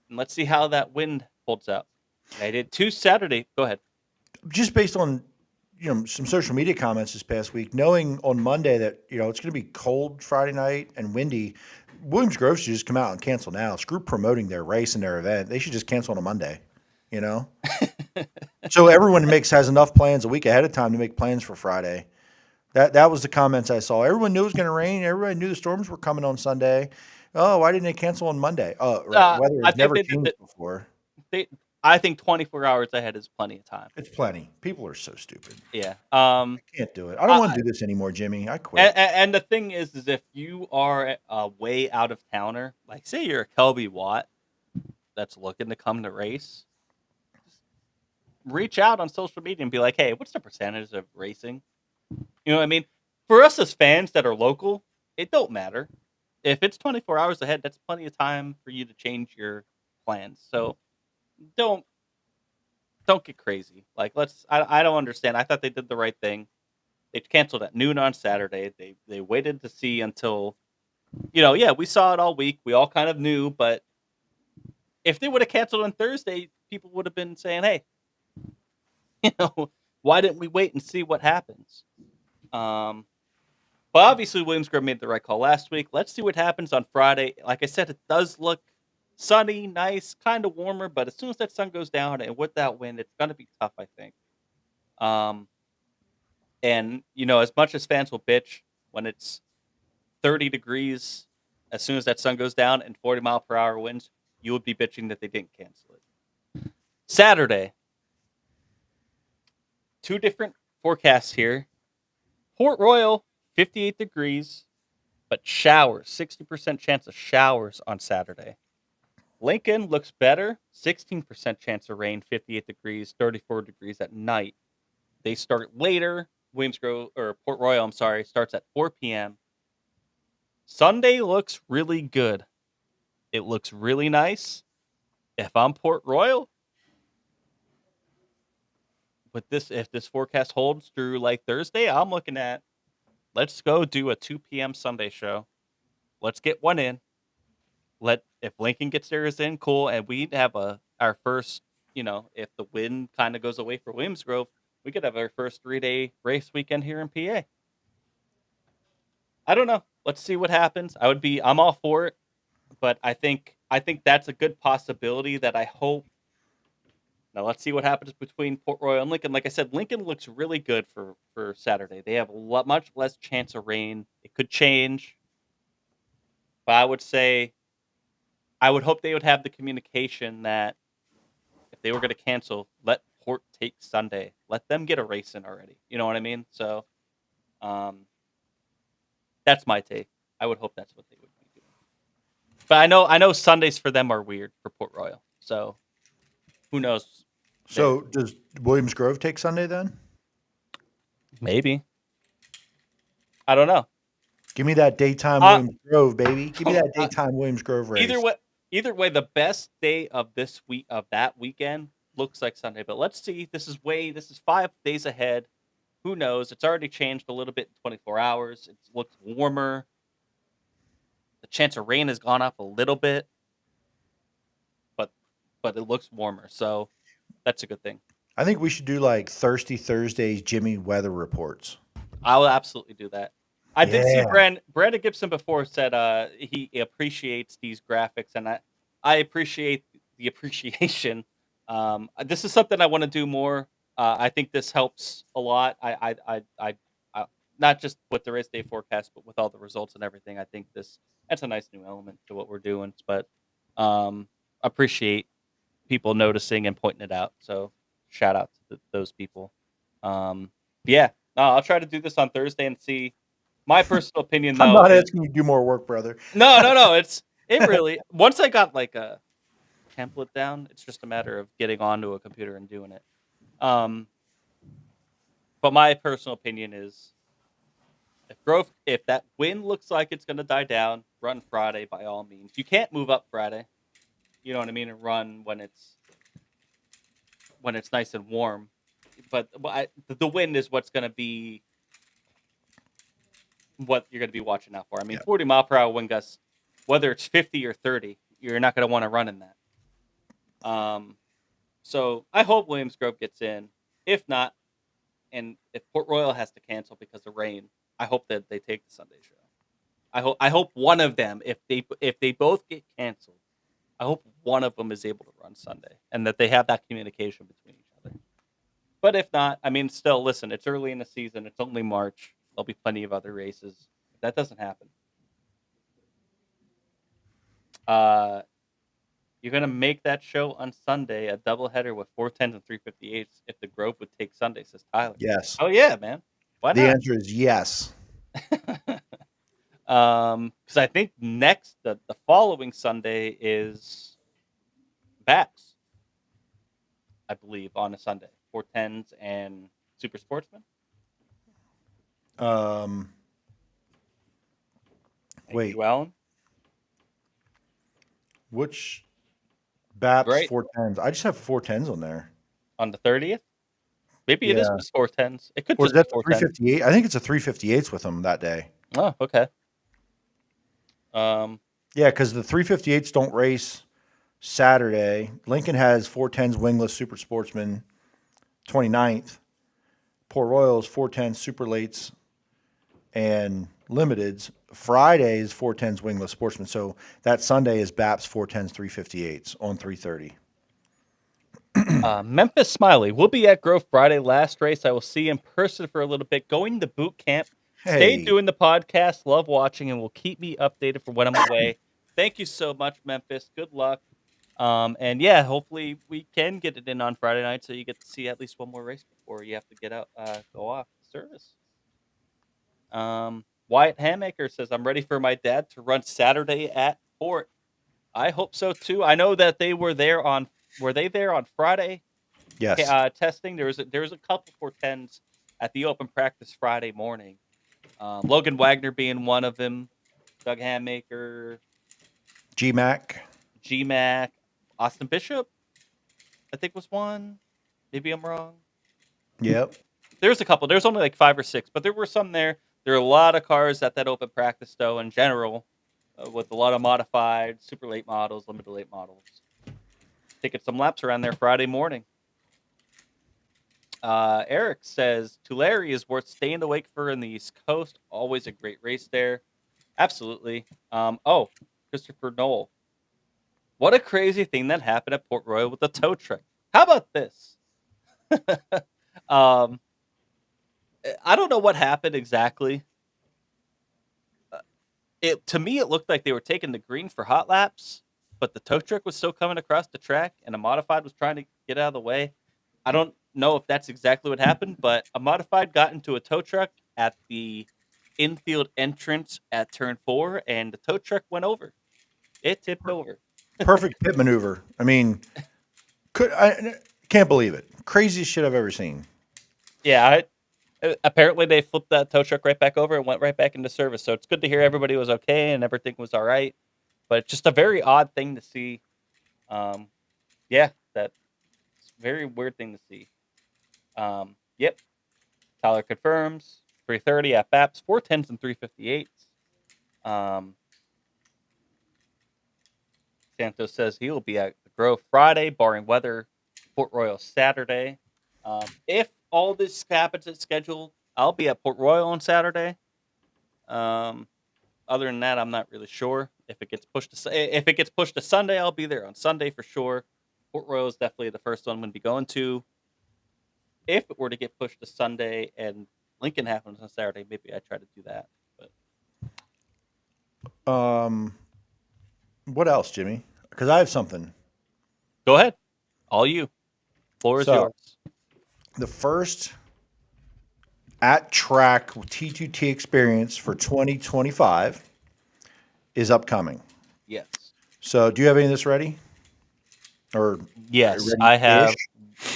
And let's see how that wind holds up. I did 2 Saturday. Go ahead. Just based on some social media comments this past week, knowing on Monday that it's going to be cold Friday night and windy, Williams Grove should just come out and cancel now. Screw promoting their race and their event. They should just cancel on a Monday. So everyone has enough plans a week ahead of time to make plans for Friday. That was the comments I saw. Everyone knew it was going to rain. Everybody knew the storms were coming on Sunday. Oh, why didn't they cancel on Monday? Oh, right. Weather has never changed before. I think 24 hours ahead is plenty of time. It's plenty. People are so stupid. Yeah. I can't do it. I don't want to do this anymore, Jimmy. I quit. And the thing is if you are a way out of towner, like say you're a Kelby Watt that's looking to come to race, just reach out on social media and be like, hey, what's the percentage of racing? You know what I mean? For us as fans that are local, it don't matter. If it's 24 hours ahead, that's plenty of time for you to change your plans. So don't get crazy. Like I don't understand. I thought they did the right thing. They canceled at noon on Saturday. They waited to see until we saw it all week. We all kind of knew, but if they would have canceled on Thursday, people would have been saying, hey, why didn't we wait and see what happens? But obviously Williams Grove made the right call last week. Let's see what happens on Friday. Like I said, it does look sunny, nice, kind of warmer, but as soon as that sun goes down and with that wind, it's going to be tough, I think. And, as much as fans will bitch when it's 30 degrees, as soon as that sun goes down and 40-mile-per-hour winds, you would be bitching that they didn't cancel it. Saturday, 2 different forecasts here. Port Royal, 58 degrees, but showers, 60% chance of showers on Saturday. Lincoln looks better, 16% chance of rain, 58 degrees, 34 degrees at night. They start later. Port Royal, starts at 4 p.m. Sunday looks really good. It looks really nice. If I'm Port Royal, if this forecast holds through like Thursday, I'm looking at, let's go do a 2 p.m. Sunday show. Let's get one in. If Lincoln gets theirs in, cool, and we have our first, if the wind kind of goes away for Williams Grove, we could have our first 3-day race weekend here in PA. I don't know. Let's see what happens. I'm all for it, but I think that's a good possibility that I hope. Now let's see what happens between Port Royal and Lincoln. Like I said, Lincoln looks really good for Saturday. They have much less chance of rain. It could change, but I would say, I would hope they would have the communication that if they were going to cancel, let Port take Sunday. Let them get a race in already. You know what I mean? So, that's my take. I would hope that's what they would be doing. But I know Sundays for them are weird for Port Royal. So, who knows? So does Williams Grove take Sunday then? Maybe. I don't know. Give me that daytime Williams Grove, baby. Give me that daytime Williams Grove race. Either way, the best day of that weekend looks like Sunday. But let's see. This is 5 days ahead. Who knows? It's already changed a little bit in 24 hours. It looks warmer. The chance of rain has gone up a little bit, but it looks warmer. So that's a good thing. I think we should do like Thirsty Thursdays Jimmy weather reports. I will absolutely do that. I did see Brandon Gibson before said he appreciates these graphics, and I appreciate the appreciation. This is something I want to do more. I think this helps a lot. I not just with the race day forecast, but with all the results and everything. I think that's a nice new element to what we're doing. But appreciate people noticing and pointing it out. So shout out to those people. Yeah, I'll try to do this on Thursday and see. My personal opinion, though, I'm not asking you to do more work, brother. No. It really, once I got like a template down, it's just a matter of getting onto a computer and doing it. But my personal opinion is, if that wind looks like it's going to die down, run Friday by all means. You can't move up Friday, you know what I mean, and run when it's nice and warm. But the wind is what's going to be what you're going to be watching out for. I mean, 40 mile per hour wind gusts, whether it's 50 or 30, you're not going to want to run in that. So I hope Williams Grove gets in. If not, and if Port Royal has to cancel because of rain, I hope that they take the Sunday show. I hope one of them, if they both get canceled, I hope one of them is able to run Sunday and that they have that communication between each other. But if not, I mean, still, listen, it's early in the season. It's only March. There'll be plenty of other races. If that doesn't happen, you're going to make that show on Sunday a doubleheader with 410s and 358s if the Grove would take Sunday, says Tyler. Yes. Oh, yeah, man. Why not? The answer is yes. Because I think the following Sunday is BAPS, I believe, on a Sunday. 410s and Super Sportsman. Wait. Allen. Which BAPS Right. 410s? I just have 410s on there. On the 30th? Maybe it is just 410s. It could Or just is that be 410s. 358? I think it's a 358s with them that day. Oh, okay. Yeah, because the 358s don't race Saturday. Lincoln has 410s wingless Super Sportsman 29th. Port Royal's 410s super lates and limiteds. Friday's 410s wingless Sportsman. So that Sunday is BAPS 410s 358s on 330. Memphis Smiley. We'll be at Grove Friday. Last race. I will see in person for a little bit. Going to boot camp. Stay doing the podcast. Love watching and will keep me updated for when I'm away. Thank you so much, Memphis. Good luck. And yeah, hopefully we can get it in on Friday night, so you get to see at least one more race before you have to get out, go off service. Wyatt Hamaker says, "I'm ready for my dad to run Saturday at Port." I hope so too. I know that they were there on. Were they there on Friday? Yes. Testing. There was a couple 410s at the open practice Friday morning. Logan Wagner being one of them. Doug Hamaker, G-Mac. G-Mac, Austin Bishop, I think was one. Maybe I'm wrong. Yep. There's a couple. There's only like 5 or 6, but there were some there. There are a lot of cars at that open practice, though, in general, with a lot of modified, super late models, limited late models. Taking some laps around there Friday morning. Eric says, Tulare is worth staying awake for in the East Coast. Always a great race there. Absolutely. Christopher Knoll. What a crazy thing that happened at Port Royal with the tow truck. How about this? I don't know what happened exactly. To me, it looked like they were taking the green for hot laps, but the tow truck was still coming across the track, and a modified was trying to get out of the way. I don't know if that's exactly what happened, but a modified got into a tow truck at the infield entrance at turn 4, and the tow truck went over. It tipped over. Perfect pit maneuver. I mean, I can't believe it. Craziest shit I've ever seen. Yeah, apparently they flipped that tow truck right back over and went right back into service. So it's good to hear everybody was okay and everything was all right. But it's just a very odd thing to see. That's a very weird thing to see. Yep. Tyler confirms 330 at BAPS, 410s and 358s. Santos says he will be at the Grove Friday, barring weather. Port Royal Saturday. If all this happens as scheduled, I'll be at Port Royal on Saturday. Other than that, I'm not really sure. If it gets pushed to Sunday, I'll be there on Sunday for sure. Port Royal is definitely the first one I'm going to be going to. If it were to get pushed to Sunday and Lincoln happens on Saturday, maybe I try to do that. But What else, Jimmy? Because I have something. go ahead, all you. Floor is yours. The first at track T2T experience for 2025 is upcoming. Yes. So, do you have any of this ready? Or Yes, ready-ish? I have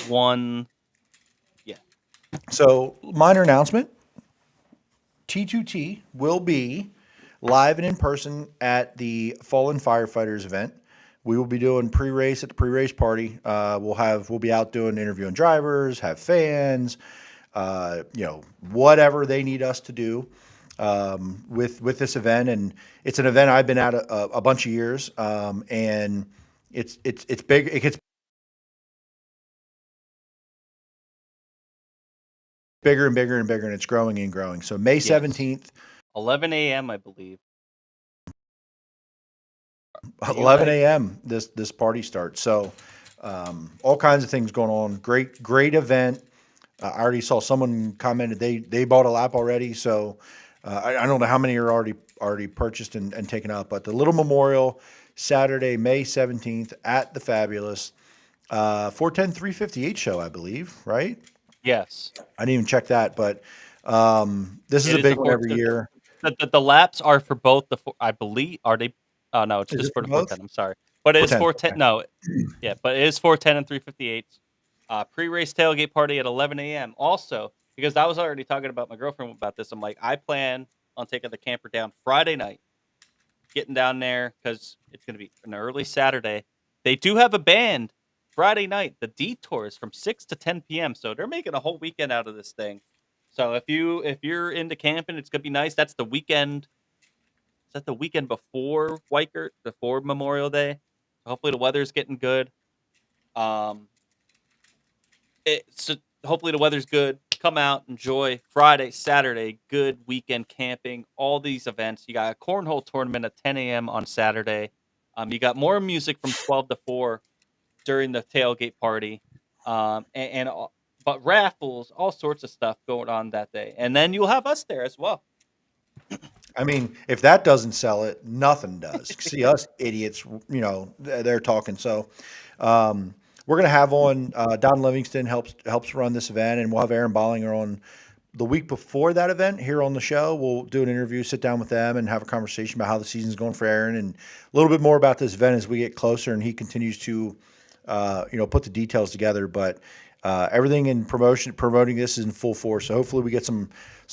one. Yeah. So, minor announcement. T2T will be live and in person at the Fallen Firefighters event. We will be doing pre-race at the pre-race party. We'll be out doing interviewing drivers, have fans, whatever they need us to do with this event. And it's an event I've been at a bunch of years, and it's big. It gets bigger and bigger and bigger, and it's growing and growing. So May 17th, 11 a.m. I believe. 11 a.m. This party starts. So all kinds of things going on. Great event. I already saw someone commented they bought a lap already. So I don't know how many are already purchased and taken out. But the Little Memorial, Saturday, May 17th at the Fabulous 410 358 show, I believe, right? Yes. I didn't even check that, but this is a big one every year. The laps are for both I believe, are they? Oh, no, it's just for the 410. I'm sorry. But it is 410. Okay. No. Yeah, but it is 410 and 358. Pre-race tailgate party at 11 a.m. Also, because I was already talking about my girlfriend about this, I'm like, I plan on taking the camper down Friday night, getting down there because it's going to be an early Saturday. They do have a band Friday night. The Detours from 6 to 10 p.m. So they're making a whole weekend out of this thing. So if you're into camping, it's going to be nice. That's the weekend. Is that the weekend before Weichert, before Memorial Day? Hopefully the weather's getting good. Hopefully the weather's good. Come out, enjoy Friday, Saturday, good weekend camping. All these events. You got a cornhole tournament at 10 a.m. on Saturday. You got more music from 12 to 4 during the tailgate party. But raffles, all sorts of stuff going on that day. And then you'll have us there as well. I mean, if that doesn't sell it, nothing does. See us idiots, they're talking. So we're going to have on Don Livingston helps run this event, and we'll have Aaron Bollinger on the week before that event here on the show. We'll do an interview, sit down with them, and have a conversation about how the season's going for Aaron, and a little bit more about this event as we get closer and he continues to, put the details together. But everything in promoting this is in full force. So hopefully we get some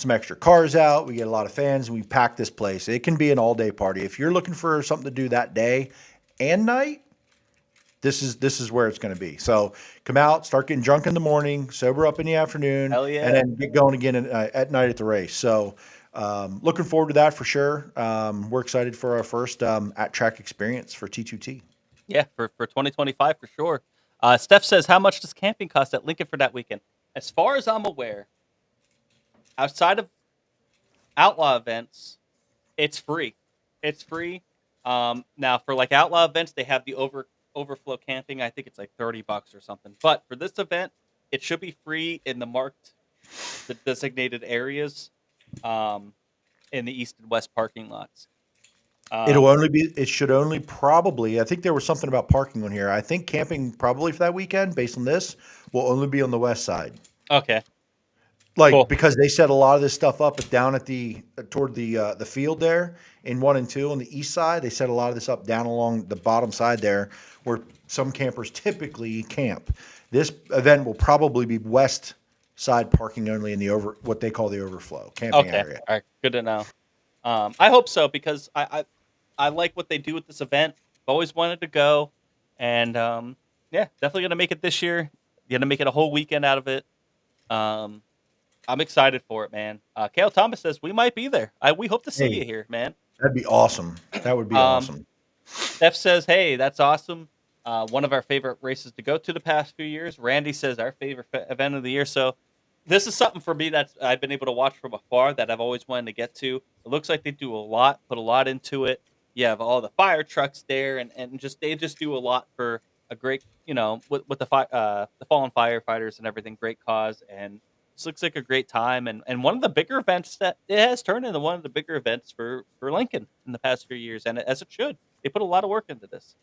extra cars out. We get a lot of fans, and we pack this place. It can be an all day party. If you're looking for something to do that day and night, this is where it's going to be. So come out, start getting drunk in the morning, sober up in the afternoon, Hell yeah. and then get going again at night at the race. So looking forward to that for sure. We're excited for our first at track experience for T2T. Yeah, for 2025 for sure. Steph says, how much does camping cost at Lincoln for that weekend? As far as I'm aware, outside of Outlaw events, it's free. It's free. Now for like Outlaw events, they have the overflow camping. I think it's like $30 or something. But for this event, it should be free in the designated areas, in the east and west parking lots. It should only probably, I think there was something about parking on here. I think camping probably for that weekend, based on this, will only be on the west side. Okay. Cool. Because they set a lot of this stuff up down at toward the field there in 1 and 2 on the east side. They set a lot of this up down along the bottom side there, where some campers typically camp. This event will probably be west side parking only in what they call the overflow camping area. All right. Good to know. I hope so, because I like what they do with this event. I've always wanted to go, and definitely gonna make it this year. Gonna make it a whole weekend out of it. I'm excited for it, man. Kale Thomas says we might be there. We hope to see you here, man. That'd be awesome. That would be awesome. Steph says, hey, that's awesome. One of our favorite races to go to the past few years. Randy says our favorite event of the year. So this is something for me that I've been able to watch from afar that I've always wanted to get to. It looks like they do put a lot into it. You have all the fire trucks there, and they just do a lot for a great, with the fallen firefighters and everything. Great cause, and this looks like a great time, and one of the bigger events that it has turned into one of the bigger events for Lincoln in the past few years, and as it should. They put a lot of work into this.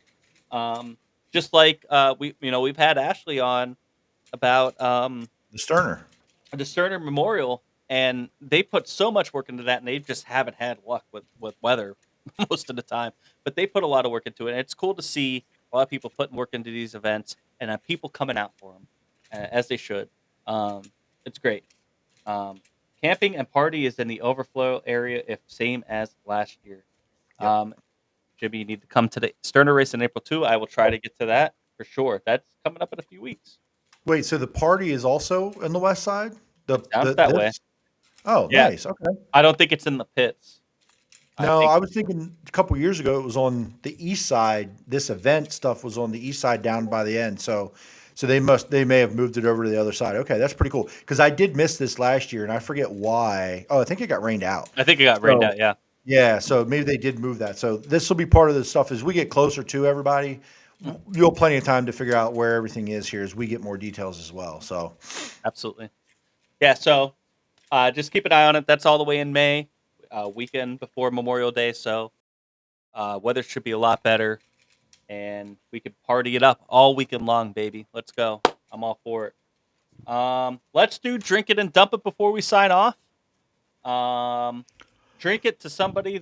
Just like we've had Ashley on about the Sterner Memorial, and they put so much work into that, and they just haven't had luck with weather most of the time. But they put a lot of work into it, and it's cool to see a lot of people putting work into these events, and people coming out for them, as they should. It's great. Camping and party is in the overflow area, if same as last year. Yep. Jimmy, you need to come to the Sterner race in April too. I will try to get to that for sure. That's coming up in a few weeks. Wait, so the party is also on the west side? Sounds that way. Oh, yeah. Nice. Okay. I don't think it's in the pits. No, I was thinking a couple years ago it was on the east side. This event stuff was on the east side down by the end. So they may have moved it over to the other side. Okay, that's pretty cool. Because I did miss this last year, and I forget why. Oh, I think it got rained out. I think it got rained out. Yeah. Yeah, so maybe they did move that. So this will be part of the stuff as we get closer to everybody. You'll have plenty of time to figure out where everything is here as we get more details as well. So absolutely. Yeah, so just keep an eye on it. That's all the way in May, weekend before Memorial Day. So weather should be a lot better, and we could party it up all weekend long, baby. Let's go. I'm all for it. Let's do drink it and dump it before we sign off. Drink it to somebody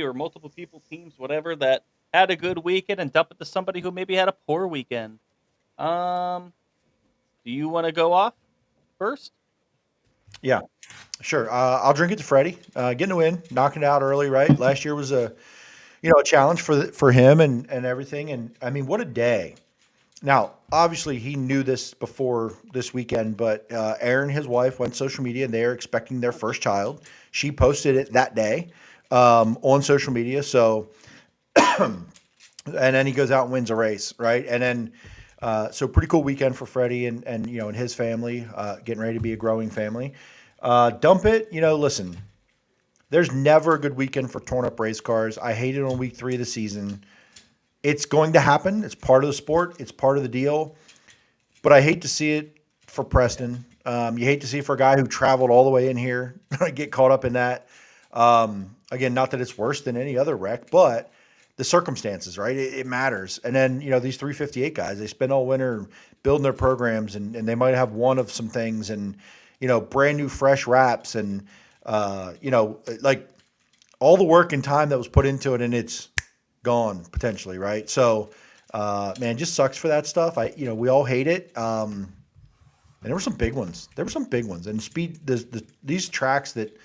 or multiple people, teams, whatever, that had a good weekend, and dump it to somebody who maybe had a poor weekend. Do you want to go off first? Yeah, sure. I'll drink it to Freddie. Getting a win, knocking it out early, right? Last year was a challenge for him and everything. And I mean, what a day. Now, obviously, he knew this before this weekend, but Erin, his wife, went social media, and they're expecting their first child. She posted it that day on social media. So, and then he goes out and wins a race, right? And then, so pretty cool weekend for Freddie and his family, getting ready to be a growing family. Dump it. Listen, there's never a good weekend for torn up race cars. I hate it on week 3 of the season. It's going to happen. It's part of the sport. It's part of the deal. But I hate to see it for Preston. You hate to see it for a guy who traveled all the way in here, get caught up in that. Again, not that it's worse than any other wreck, but the circumstances, right? It matters. And then, these 358 guys, they spend all winter building their programs, and they might have one of some things, and, brand new fresh wraps, and, like all the work and time that was put into it, and it's gone potentially, right? So, man, just sucks for that stuff. We all hate it. And there were some big ones. And these tracks that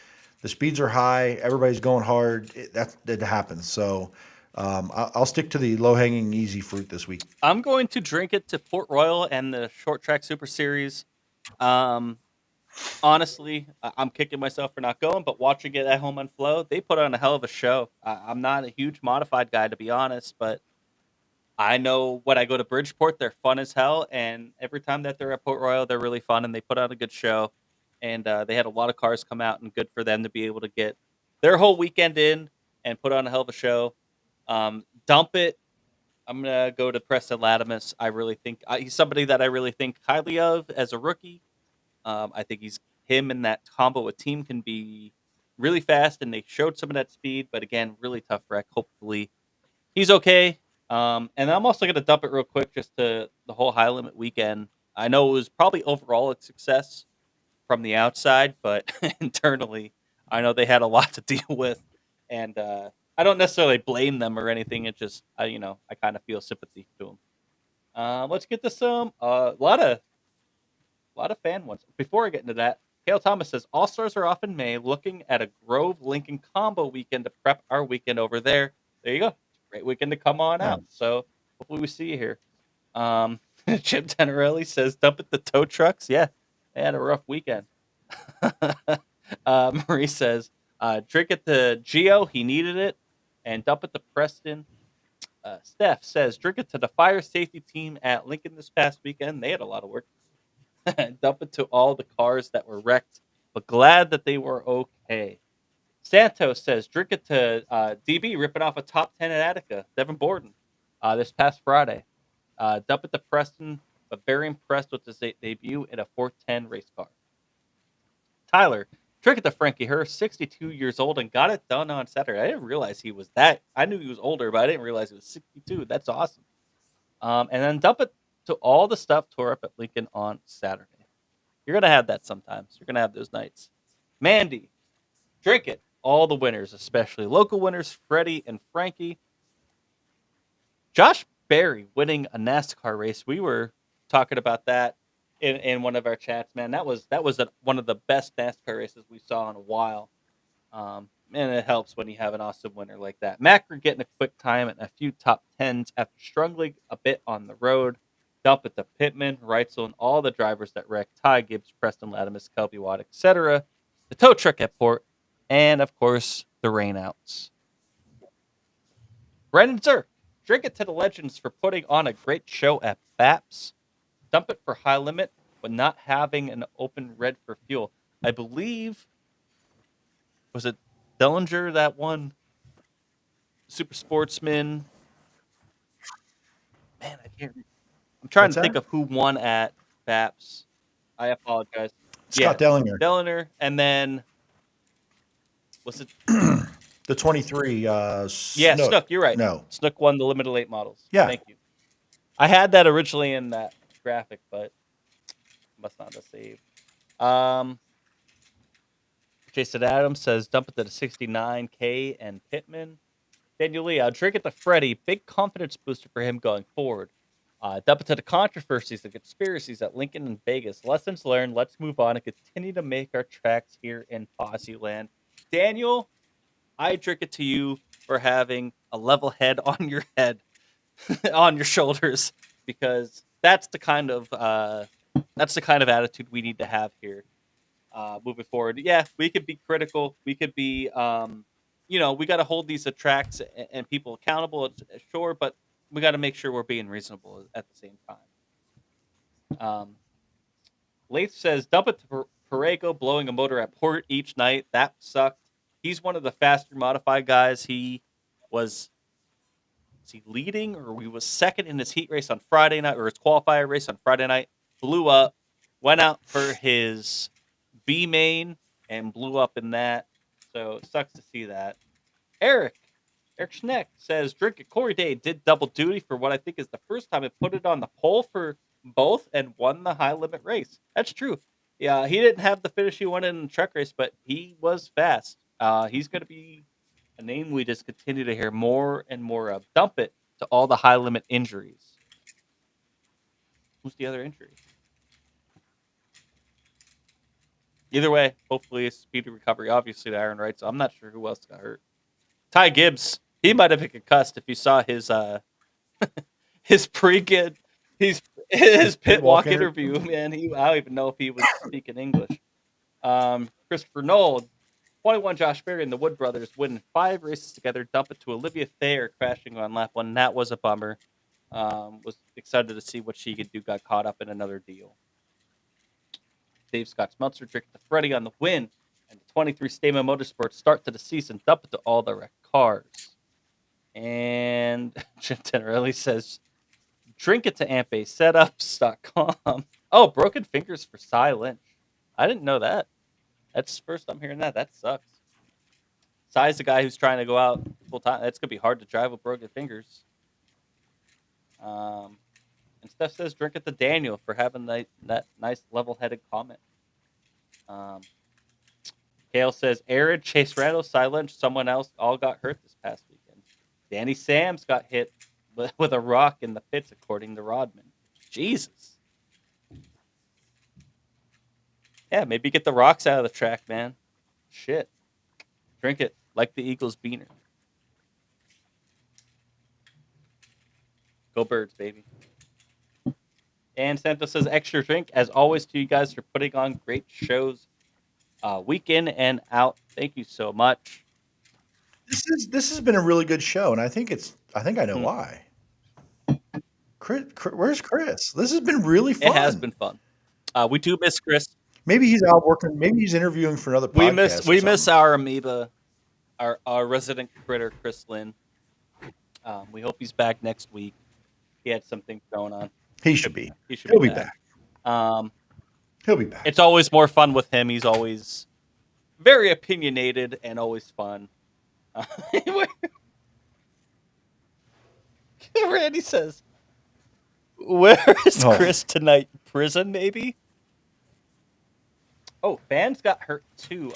the speeds are high, everybody's going hard. That happens. So I'll stick to the low hanging easy fruit this week. I'm going to drink it to Port Royal and the Short Track Super Series. Honestly, I'm kicking myself for not going, but watching it at home on Flow, they put on a hell of a show. I'm not a huge modified guy, to be honest, but I know when I go to Bridgeport, they're fun as hell, and every time that they're at Port Royal, they're really fun, and they put on a good show. And they had a lot of cars come out, and good for them to be able to get their whole weekend in and put on a hell of a show. Dump it. I'm gonna go to Preston Latimus. I really think he's somebody that I really think highly of as a rookie. I think him and that combo with team can be really fast, and they showed some of that speed. But again, really tough wreck. Hopefully, he's okay. And I'm also going to dump it real quick just to the whole high limit weekend. I know it was probably overall a success from the outside, but internally, I know they had a lot to deal with, and I don't necessarily blame them or anything. It just, I kind of feel sympathy to them. Let's get to some a lot of fan ones. Before I get into that, Kale Thomas says All Stars are off in May. Looking at a Grove Lincoln combo weekend to prep our weekend over there. There you go. Great weekend to come on out. So hopefully we see you here. Jim Tenorelli says, dump at the tow trucks. Yeah, they had a rough weekend. Marie says, drink at the Geo. He needed it. And dump at the Preston. Steph says, drink it to the fire safety team at Lincoln this past weekend. They had a lot of work. Dump it to all the cars that were wrecked, but glad that they were okay. Santos says, drink it to DB ripping off a top 10 at Attica, Devin Borden, this past Friday. Dump it to Preston, but very impressed with his debut in a 410 race car. Tyler, drink it to Frankie Hurst, 62 years old, and got it done on Saturday. I didn't realize he was that. I knew he was older, but I didn't realize he was 62. That's awesome. And then dump it to all the stuff tore up at Lincoln on Saturday. You're going to have that sometimes. You're going to have those nights. Mandy, drink it. All the winners, especially local winners, Freddie and Frankie. Josh Berry winning a NASCAR race. We were talking about that in one of our chats, man. That was one of the best NASCAR races we saw in a while. And it helps when you have an awesome winner like that. Macker getting a quick time and a few top 10s after struggling a bit on the road. Dump at the Pittman, Reitzel, and all the drivers that wrecked. Ty Gibbs, Preston Latimus, Kelby Watt, etc. The tow truck at Port. And, of course, the rainouts. Brendan Zerk, drink it to the legends for putting on a great show at BAPS. Dump it for high limit, but not having an open red for fuel. I believe, was it Dellinger that won Super Sportsman? Man, I can't remember. I'm trying to think of who won at BAPS. I apologize. Scott Dellinger. Dellinger, and then was it the 23? Snook. You're right. No, Snook won the limited late models. Yeah, thank you. I had that originally in that graphic, but must not have saved. Jason Adams says dump it to the 69K and Pittman. Daniel Lee, I'll drink it to Freddie. Big confidence booster for him going forward. Dump it to the controversies, the conspiracies at Lincoln and Vegas. Lessons learned. Let's move on and continue to make our tracks here in Posse Land. Daniel, I drink it to you for having a level head on your head, on your shoulders, because that's the kind of attitude we need to have here moving forward. Yeah, we could be critical. We could be, we got to hold these tracks and people accountable, sure, but we got to make sure we're being reasonable at the same time. Lath says, dump it to Parego blowing a motor at Port each night. That sucked. He's one of the faster modified guys. He was he leading or he was second in his heat race on Friday night or his qualifier race on Friday night. Blew up, went out for his B main and blew up in that. So it sucks to see that. Eric Schneck says, Drink It Corey Day did double duty for what I think is the first time it put it on the pole for both and won the high limit race. That's true. Yeah, he didn't have the finish he wanted in the truck race, but he was fast. He's going to be a name we just continue to hear more and more of. Dump it to all the high limit injuries. Who's the other injury? Either way, hopefully a speedy recovery. Obviously, to Aaron Wright, so I'm not sure who else got hurt. Ty Gibbs, he might have been concussed if you saw his his pre-kid, his pit walk interview. Man, I don't even know if he was speaking English. Christopher Knoll, 21 Josh Berry and the Wood brothers winning 5 races together. Dump it to Olivia Thayer crashing on lap 1. That was a bummer. Was excited to see what she could do. Got caught up in another deal. Dave Scott Smeltzer, Drink to Freddie on the win. And the 23 Stamen Motorsports start to the season. Dump it to all the wrecked cars. And Jim Tenerelli says, Drink it to AmpAsetups.com. Oh, broken fingers for Cy Lynch. I didn't know that. That's first I'm hearing that. That sucks. Cy's the guy who's trying to go out full time. That's going to be hard to drive with broken fingers. And Steph says, Drink it to Daniel for having that nice level-headed comment. Kale says, Aaron, Chase Randall, Cy Lynch, someone else all got hurt this past weekend. Danny Sams got hit with a rock in the pits, according to Rodman. Jesus. Yeah, maybe get the rocks out of the track, man. Shit. Drink it like the Eagles beaner. Go Birds, baby. And Santos says, extra drink, as always, to you guys for putting on great shows week in and out. Thank you so much. This has been a really good show, and I think I know why. Chris, where's Chris? This has been really fun. It has been fun. We do miss Chris. Maybe he's out working. Maybe he's interviewing for another podcast. We miss our amoeba, our resident critter, Chris Lynn. We hope he's back next week. He had something going on. He should be. He'll be back. He'll be back. It's always more fun with him. He's always very opinionated and always fun. Randy says, where is Chris tonight? Prison, maybe? Oh, fans got hurt too.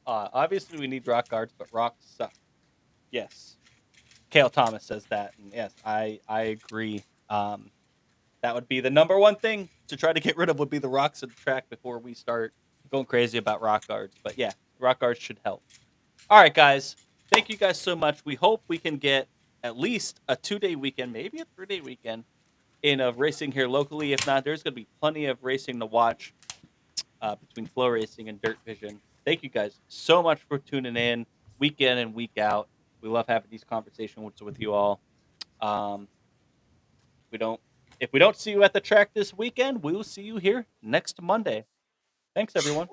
Obviously, we need rock guards, but rocks suck. Yes. Cale Thomas says that. And yes, I agree. That would be the number one thing to try to get rid of would be the rocks at the track before we start going crazy about rock guards. But yeah, rock guards should help. All right, guys. Thank you guys so much. We hope we can get at least a 2-day weekend, maybe a 3-day weekend of racing here locally. If not, there's going to be plenty of racing to watch between Flow Racing and Dirt Vision. Thank you guys so much for tuning in week in and week out. We love having these conversations with you all. If we don't see you at the track this weekend, we will see you here next Monday. Thanks, everyone.